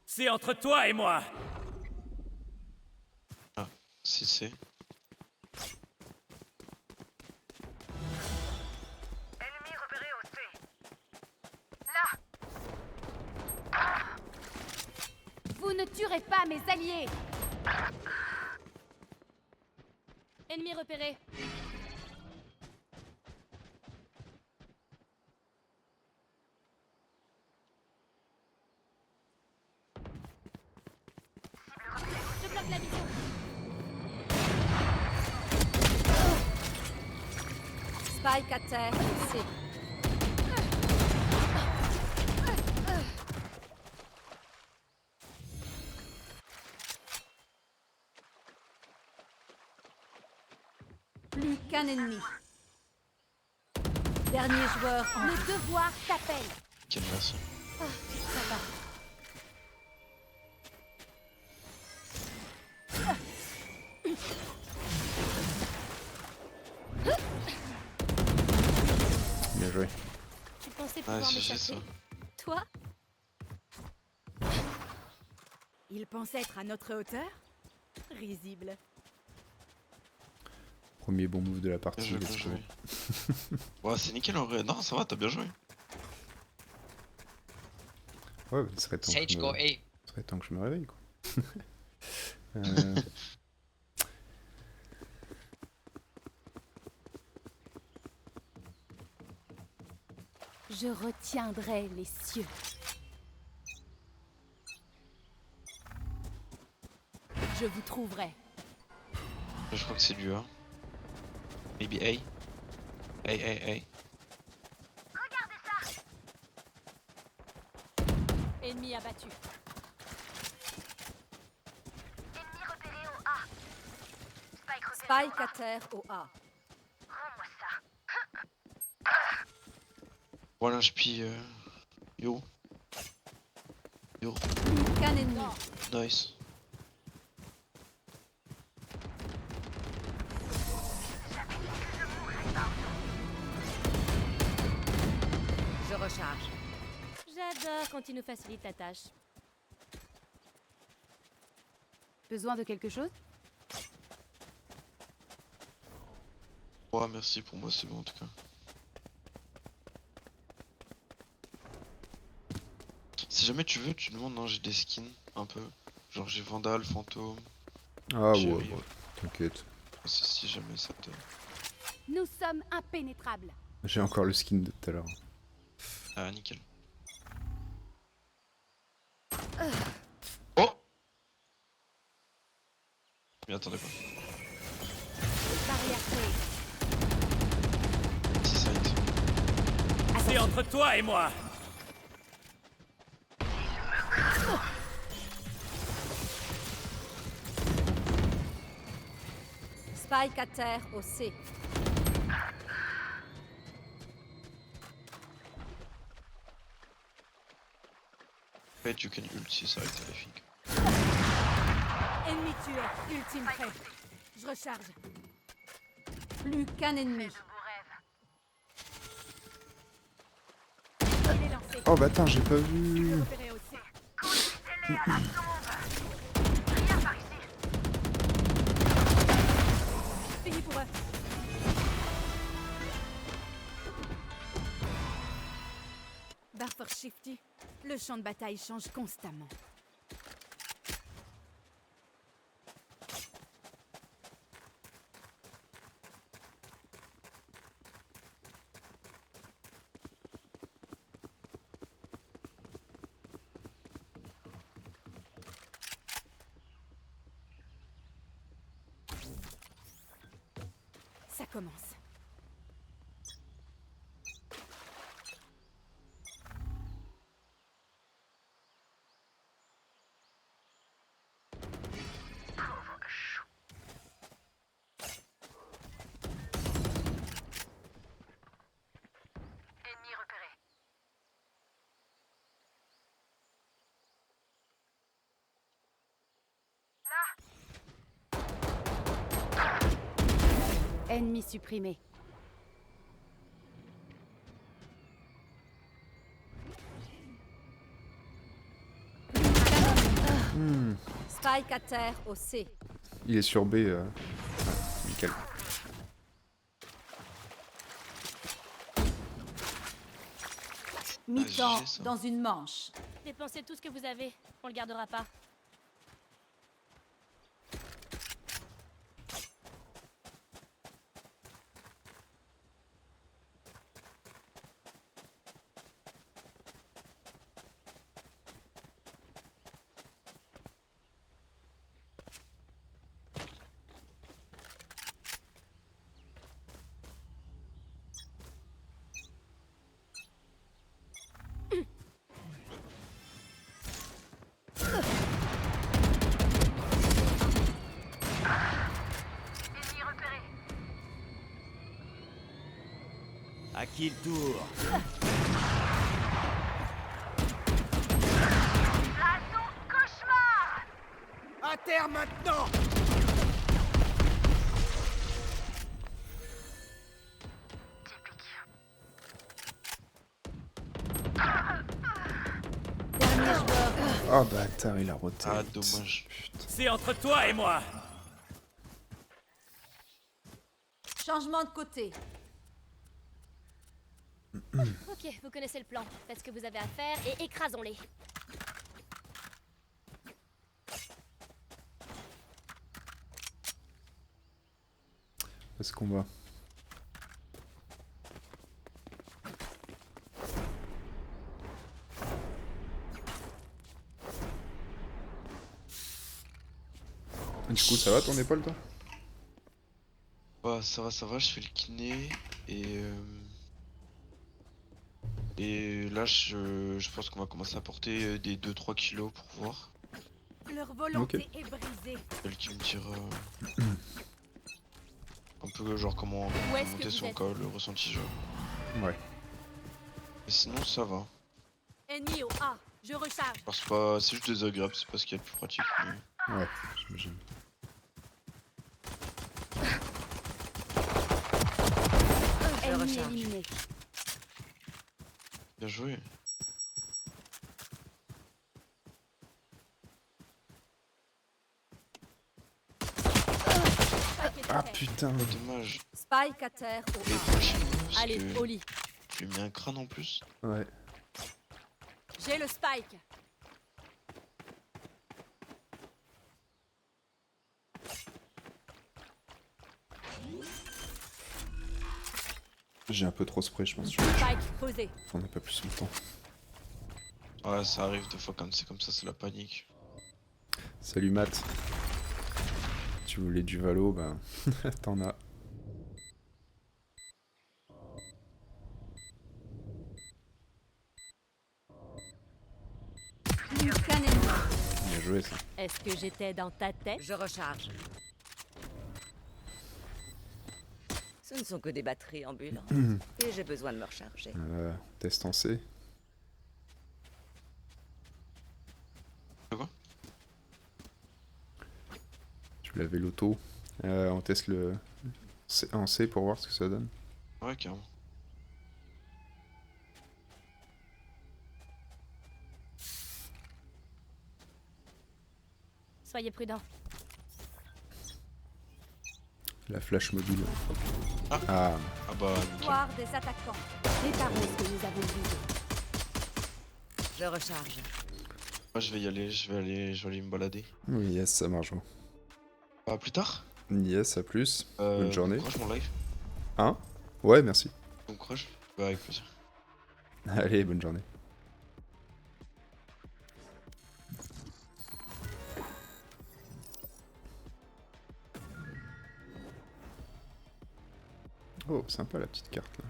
C'est entre toi et moi. Ah, si c'est. Ennemi repéré au C. Vous ne tuerez pas mes alliés. Ennemi repéré. Je bloque la vision. Spike à terre, C. Plus qu'un ennemi. Dernier joueur en Le devoir t'appelle. Quelle merci. Ça va. Bien joué. Tu pensais Ah, pouvoir me GG, ça. chasser? Toi? Il pense être à notre hauteur? Risible. Premier bon move de la partie, Bien joué, let's bien go. joué. Ouais, c'est nickel en vrai. Non, ça va, t'as bien joué. Ouais, il serait temps, Sage que je go me... A. il serait temps que je me réveille quoi. Euh, Je retiendrai les cieux. Je vous trouverai. Je crois que c'est du A. Maybe A. A, A, A. Ennemi abattu. Ennemi repéré au A. Spike repéré Spike à terre au A. Rends-moi ça. Voilà, je pille. Yo. Yo. Plus qu'un ennemi. Nice. Je recharge. J'adore quand tu nous facilites la tâche. Besoin de quelque chose? Ouais, merci, pour moi c'est bon en tout cas. Si jamais tu veux, tu demandes, non, j'ai des skins un peu. Genre j'ai Vandal, Fantôme. Ah J'ai ouais, Rive. ouais, t'inquiète. Si jamais ça te. Nous sommes impénétrables. J'ai encore le skin de tout à l'heure. Ah, nickel. Oh! Je m'y attendais pas. Barrière créée. Si side. C'est entre toi et moi. Spike à terre au C. Bet you can ult si side, c'est terrifique. Ennemi tué. Ultime prêt. Je recharge. Plus qu'un ennemi. Il est lancé. Oh bah attends, j'ai pas vu. Repéré au C. Fini pour eux. Barfor Shifty. Le champ de bataille change constamment. Ça commence. Ennemi supprimé. Spike à terre au C. Il est sur B. Nickel. Mi-temps GG, ça. dans une manche. Dépensez tout ce que vous avez. On le gardera pas. Ennemi repéré. À qui le tour? Assaut cauchemar. À terre maintenant. Dernier joueur. Ah bâtard, il a roté. Ah, dommage. Putain. C'est entre toi et moi. Changement de côté. Ok, vous connaissez le plan. Faites ce que vous avez à faire et écrasons-les. Est-ce qu'on va? Du coup, ça va ton épaule, toi? Bah, ça va, je fais le kiné et là je pense qu'on va commencer à porter des 2-3 kilos pour voir. Leur volonté est brisée. Elle qui me tire un peu genre comment Où est-ce que monter vous son êtes? cas, le ressenti genre. Ouais. Mais sinon ça va. Ennemi au A. Je recharge. Alors c'est pas, c'est juste désagréable, c'est pas ce qu'il y a de plus pratique. Mais... Ouais, j'imagine. Ennemi recharge. éliminé. Bien joué. Ah putain. Dommage. Spike à terre au Et A. prochain, parce Allez, que au lit. je lui ai mis un crâne en plus. Ouais. J'ai le spike. J'ai un peu trop spray, je pense. Spike posé. On n'a pas plus longtemps. Ouais, ça arrive des fois quand c'est comme ça, c'est la panique. Salut Matt. Tu voulais du valo, bah t'en as. Qu'un ennemi. Bien joué ça. Est-ce que j'étais dans ta tête? Je recharge. Ce ne sont que des batteries ambulantes. Et j'ai besoin de me recharger. Test en C. Quoi? Tu l'avais l'auto. On teste le en C pour voir ce que ça donne. Ouais, carrément. Soyez prudents. La flash mobile. Ah. Ah. Ah bah nickel. Victoire des attaquants. Réparons ce que nous avons vu. Je recharge. Moi je vais y aller, je vais aller me balader. Oui, yes, ça marche. À plus tard. Yes, à plus. Bonne journée. Bon courage mon live. Hein? Ouais, merci. Bon courage. Bah avec plaisir. Allez, bonne journée. Oh, sympa la petite carte là.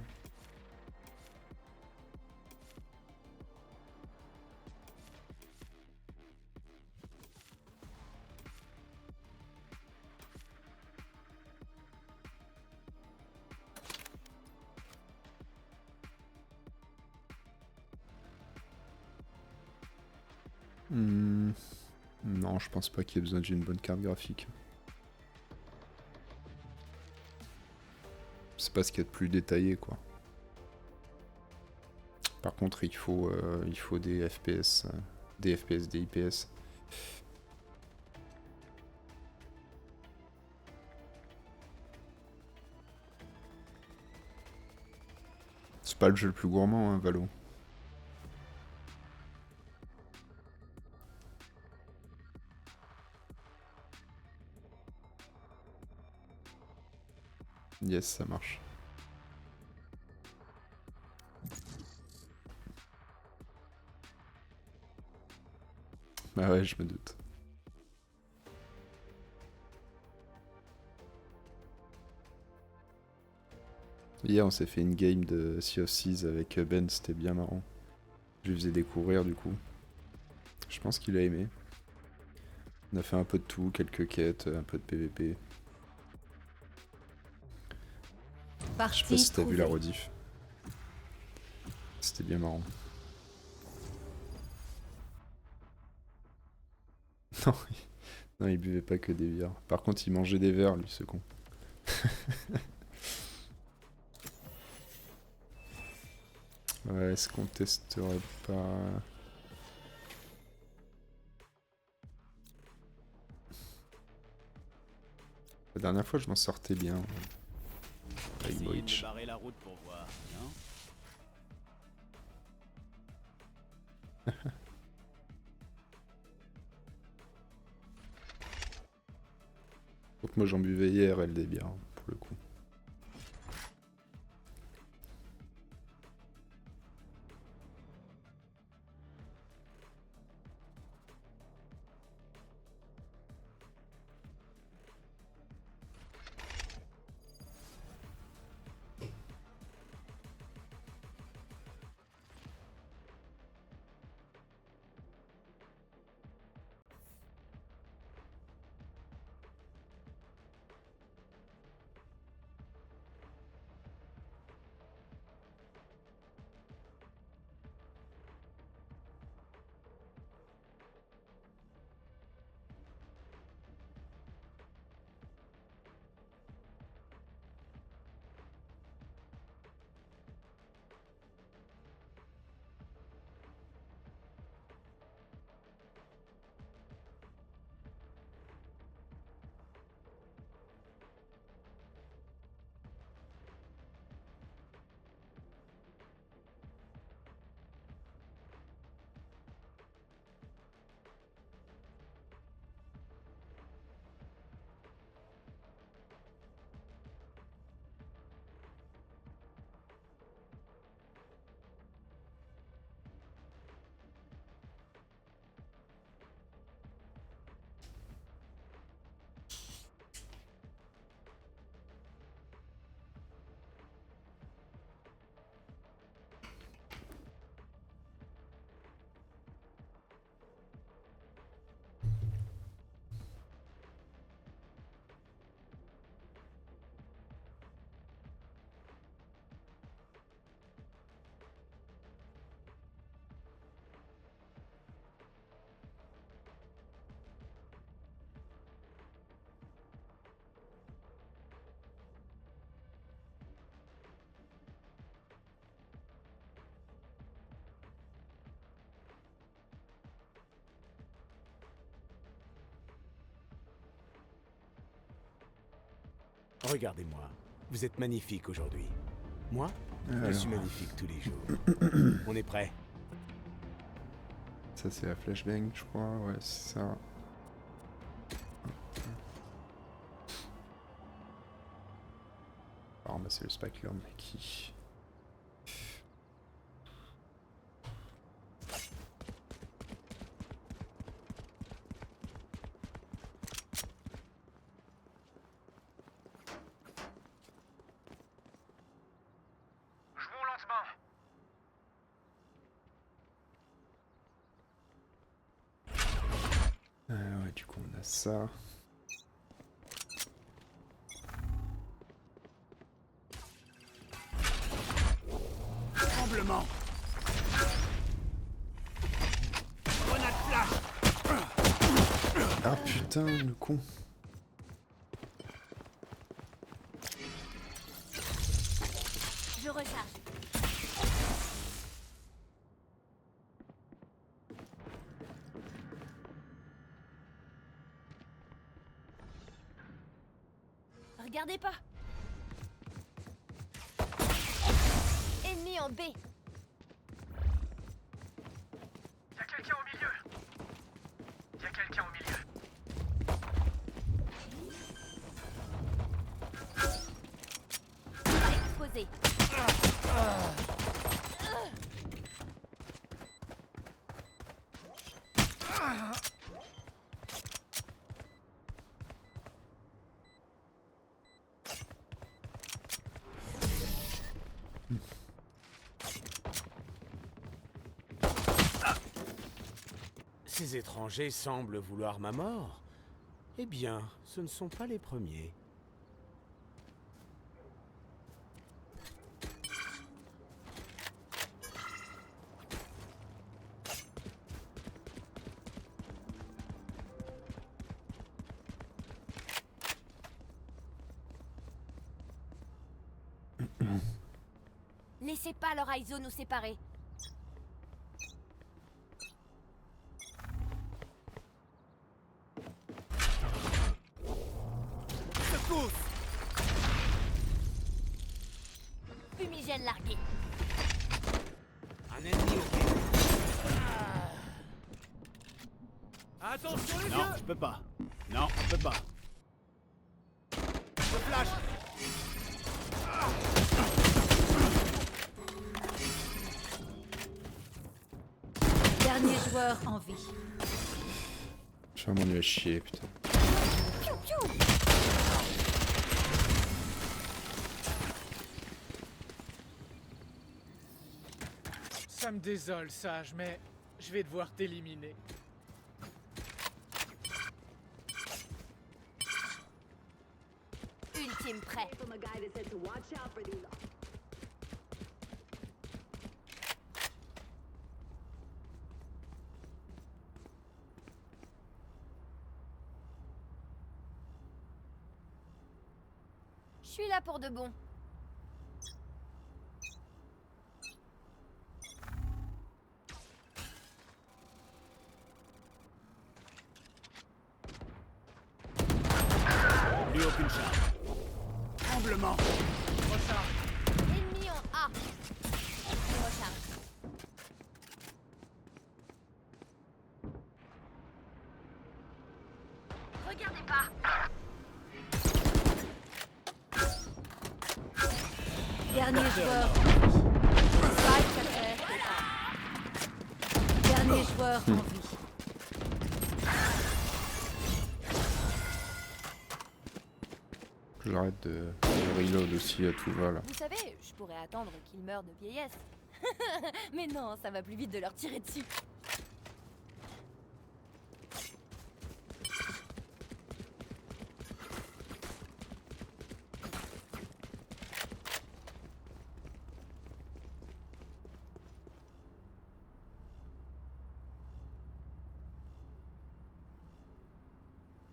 Non, je pense pas qu'il y ait besoin d'une bonne carte graphique. c'est pas ce qu'il y a de plus détaillé quoi. Par contre il faut des FPS, des IPS. C'est pas le jeu le plus gourmand, hein, Valo. Yes, ça marche. Bah ouais, je me doute. Hier, on s'est fait une game de Sea of Thieves avec Ben, c'était bien marrant. Je lui faisais découvrir du coup. Je pense qu'il a aimé. On a fait un peu de tout, quelques quêtes, un peu de PVP. Je sais pas si t'as vu la rediff. C'était bien marrant. Non, non, il buvait pas que des bières. Par contre, il mangeait des verres, lui, ce con. Ouais, est-ce qu'on testerait pas... La dernière fois, je m'en sortais bien. Avec Breach. La route pour voir, non? Donc moi j'en buvais hier, elle des bières, pour le coup. Regardez-moi, vous êtes magnifique aujourd'hui. Moi, je suis magnifique tous les jours. On est prêt? Ça c'est la flashbang, je crois, ouais, c'est ça. On va ramasser le spike là, mais qui... Ouais, du coup on a ça. Tremblement. Grenade flash. Ah putain, le con. recharge. Regardez pas. Ennemi en B. Y'a quelqu'un au milieu. Y'a quelqu'un au milieu. Exposé. Ces étrangers semblent vouloir ma mort. Eh bien, ce ne sont pas les premiers. Laissez pas leur ISO nous séparer. Fumigène largué. Un ennemi au pied. Attention les Non, yeux. je peux pas. Non, je peux pas. Je flash. Dernier joueur en vie. Je vais m'ennuyer à chier, putain. Piou piou. Ça me désole, Sage, mais je vais devoir t'éliminer. Ultime prêt. Je suis là pour de bon. Plus aucune charge. Tremblement. Recharge. Ennemi en A. Je recharge. Regardez pas. Dernier joueur en vie. Spike à terre et A. Dernier joueur en vie. J'arrête de reload aussi à tout va là. Vous savez, je pourrais attendre qu'ils meurent de vieillesse. Mais non, ça va plus vite de leur tirer dessus.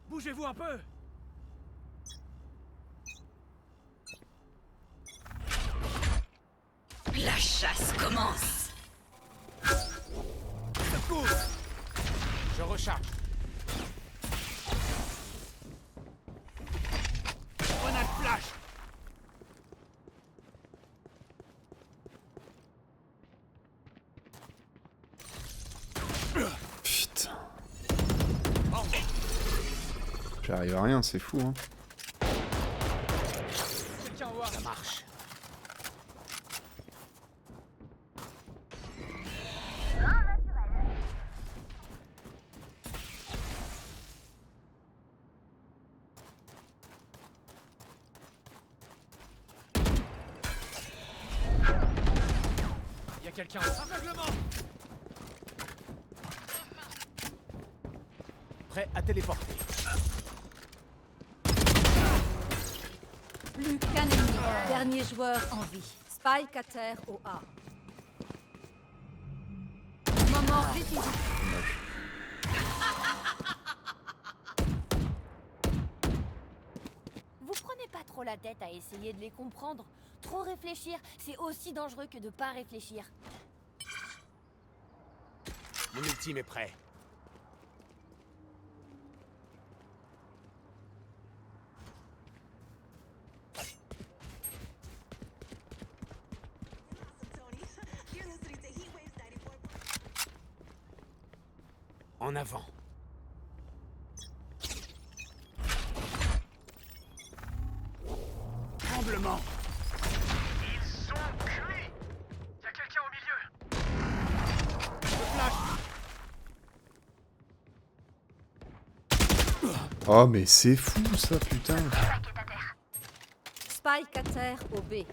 Bougez-vous un peu. La chasse commence. Secours. Je recharge. Grenade flash. Putain. J'arrive à rien, c'est fou hein. Quelqu'un au A. Ça marche. Il y a quelqu'un au aveuglement. Prêt à téléporter. Plus qu'un ennemi. Dernier joueur en vie. Spike à terre au A. Moment décisif. Vous prenez pas trop la tête à essayer de les comprendre. Trop réfléchir, c'est aussi dangereux que de pas réfléchir. Mon ultime est prêt. En avant. Tremblement. Ils sont cuits. Y a quelqu'un au milieu. Oh, mais c'est fou ça, putain. Spike à terre au B.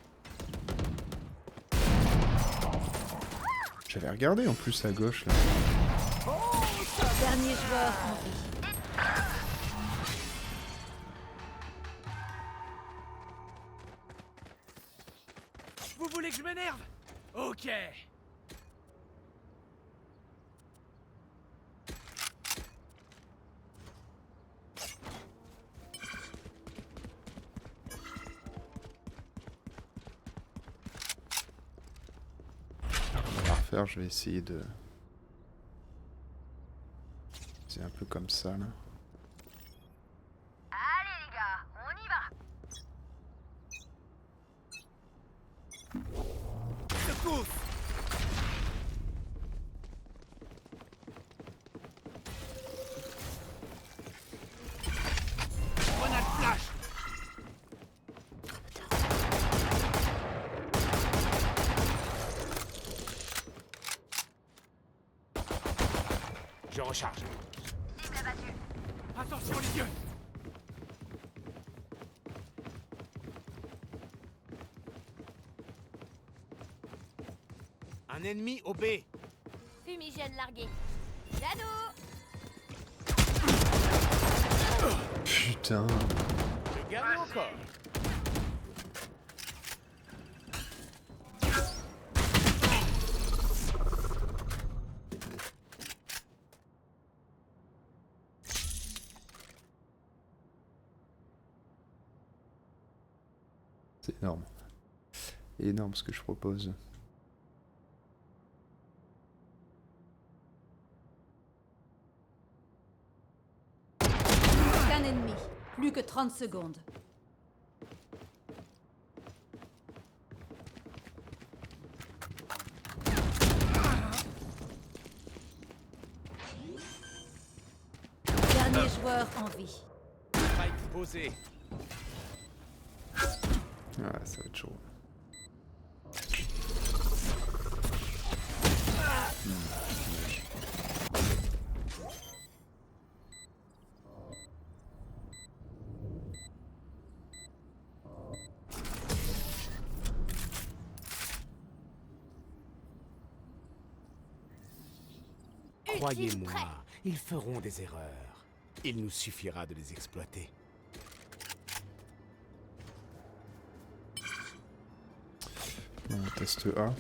J'avais regardé en plus à gauche là. Dernier joueur en vie. Vous voulez que je m'énerve? Ok. On va refaire, je vais essayer de... C'est un peu comme ça là. Allez les gars, on y va. Secousse. Grenade flash. Je recharge. Cible abattue. Attention les yeux. Un ennemi au B. Fumigène largué. Cadeau. Putain. Je gagne encore. C'est énorme. Énorme ce que je propose. Aucun ennemi. Plus que 30 secondes. Dernier joueur en vie. Spike posé. Ah, ça va être chaud. Croyez-moi, ils feront des erreurs. Il nous suffira de les exploiter. On teste A.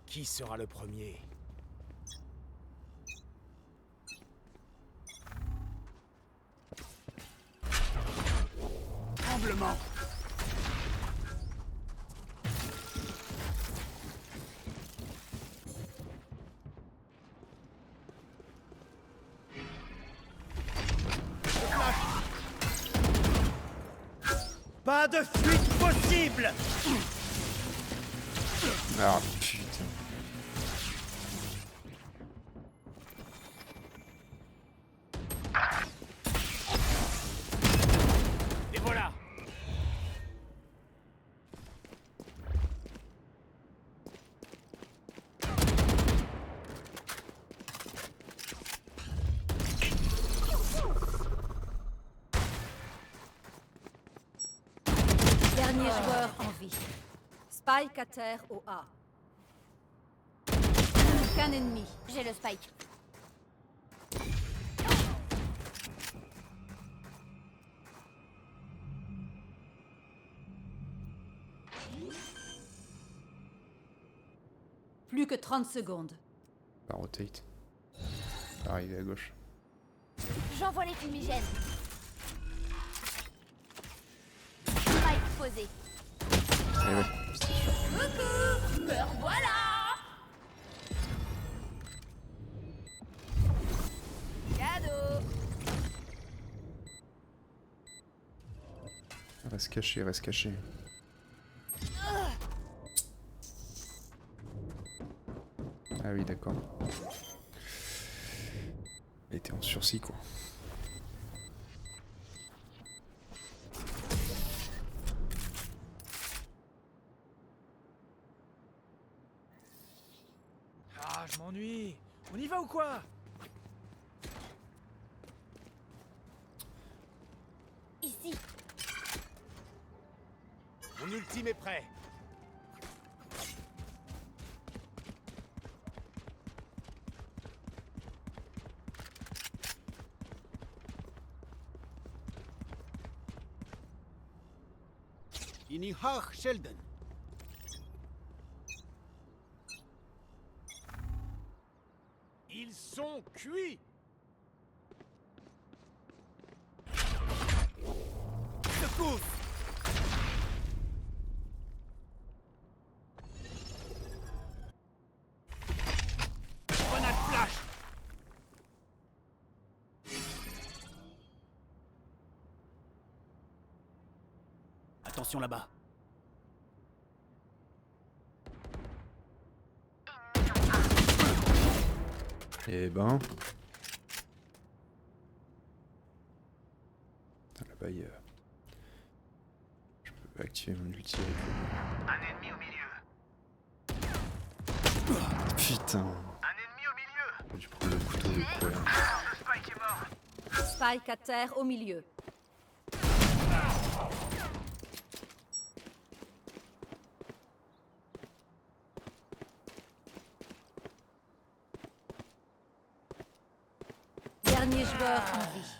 Qui sera le premier? Tremblement. Pas de fuite possible. Ah putain. Et voilà. Dernier joueur en vie. Spike à terre au A. Aucun ennemi. J'ai le spike. Plus que 30 secondes. Pas rotate. Pas arriver à gauche. J'envoie les fumigènes. Spike posé. Eh ouais, c'était sûr. Coucou, me revoilà. Cadeau. Reste caché, reste caché. Ah oui, d'accord. Elle était en sursis, quoi. Ah, je m'ennuie. On y va ou quoi? Ici. Mon ultime est prêt. Inihar Sheldon. Ils sont cuits. Secousse. Grenade flash. Attention là-bas. Eh ben... Ah, là-bas, il y a... Je peux activer mon ulti avec le... Un ennemi au milieu. Putain. Un ennemi au milieu. J'ai dû prendre le couteau de courir. Le Spike est mort. Spike à terre au milieu. Dernier joueur en vie.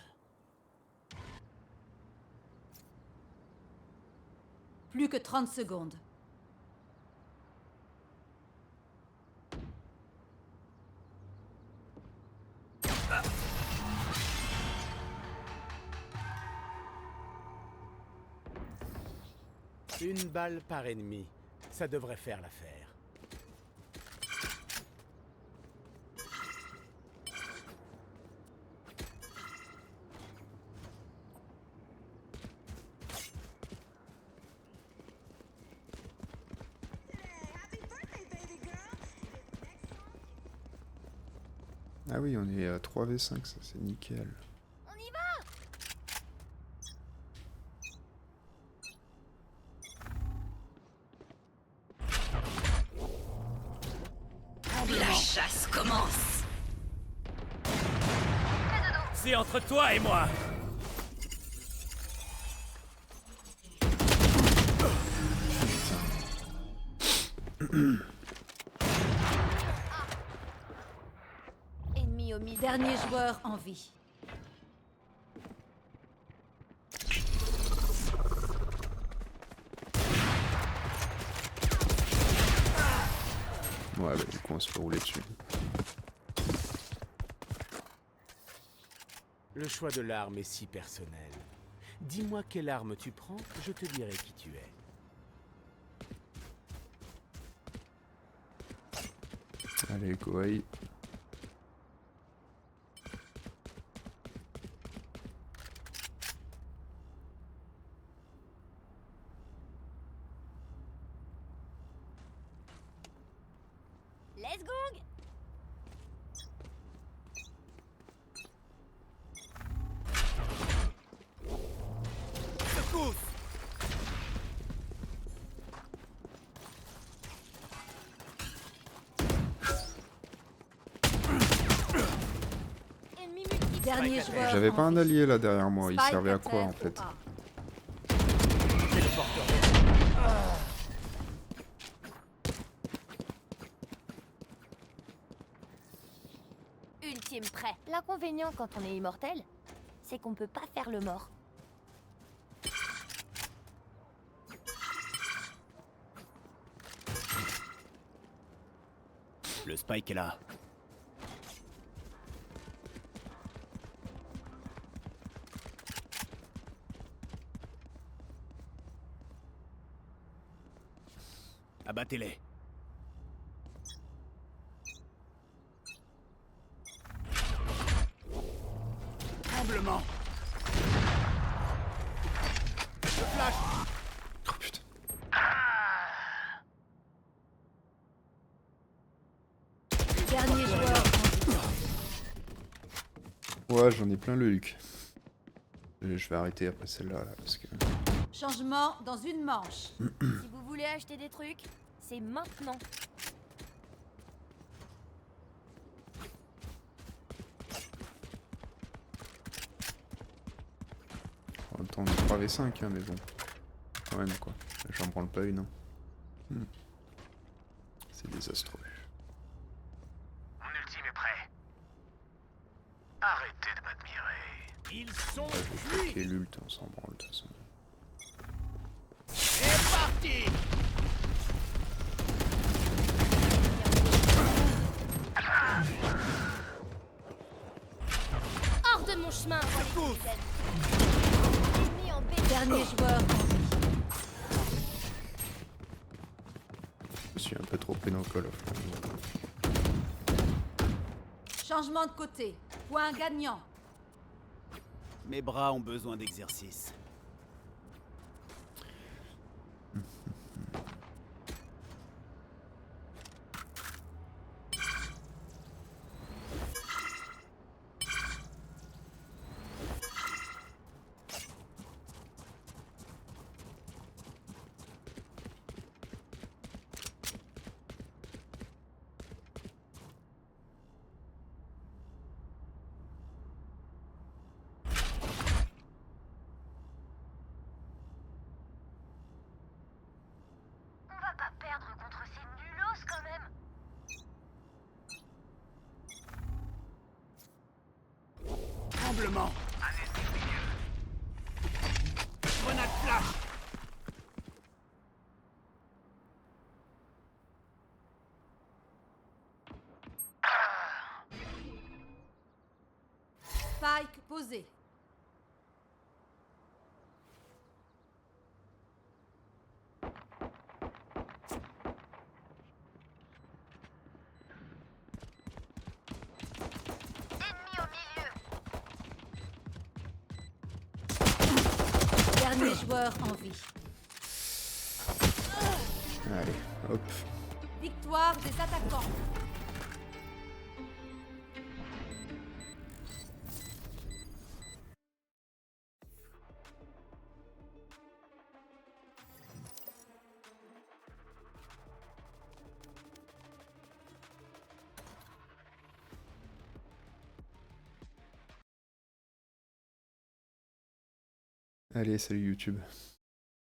Plus que 30 secondes. Une balle par ennemi. Ça devrait faire l'affaire. Ah oui, on est à 3v5, ça c'est nickel. On y va. La chasse commence. C'est entre toi et moi. Ennemi au milieu. Dernier joueur en vie. Ouais, bah du coup on se fait rouler dessus. Le choix de l'arme est si personnel. Dis-moi quelle arme tu prends, je te dirai qui tu es. Allez, Koei. Let's go. Secousse. Ennemi multiple. Dernier joueur. J'avais en pas un vie. allié là derrière moi, il Spike servait à à quoi terre en fait? au A. Ultime prêt. L'inconvénient quand on est immortel, c'est qu'on peut pas faire le mort. Le Spike est là. Abattez-les. Tremblement. Le flash. Oh putain. Dernier joueur. Ouais, j'en ai plein le Luc. Je vais arrêter après celle-là, là, parce que... Changement dans une manche. Si vous voulez acheter des trucs, c'est maintenant. En même temps, on est 3v5, hein, mais bon. Quand même, quoi. J'en branle pas une, hein. C'est désastreux. Mon ultime est prêt. Arrêtez de m'admirer. Ils sont Je vais cliquer l'ult, on s'en branle, de toute façon. C'est parti. Hors de mon chemin, voilà les dizaines. Ennemi en bête. Dernier joueur. Je suis un peu trop pris dans le Call of. Changement de côté. Point gagnant. Mes bras ont besoin d'exercice. On va pas perdre contre ces nulos quand même. Tremblement. Grenade flash. Spike posé. Ennemi au milieu. Dernier joueur en vie. Allez, hop. Victoire des attaquants. Allez, salut YouTube.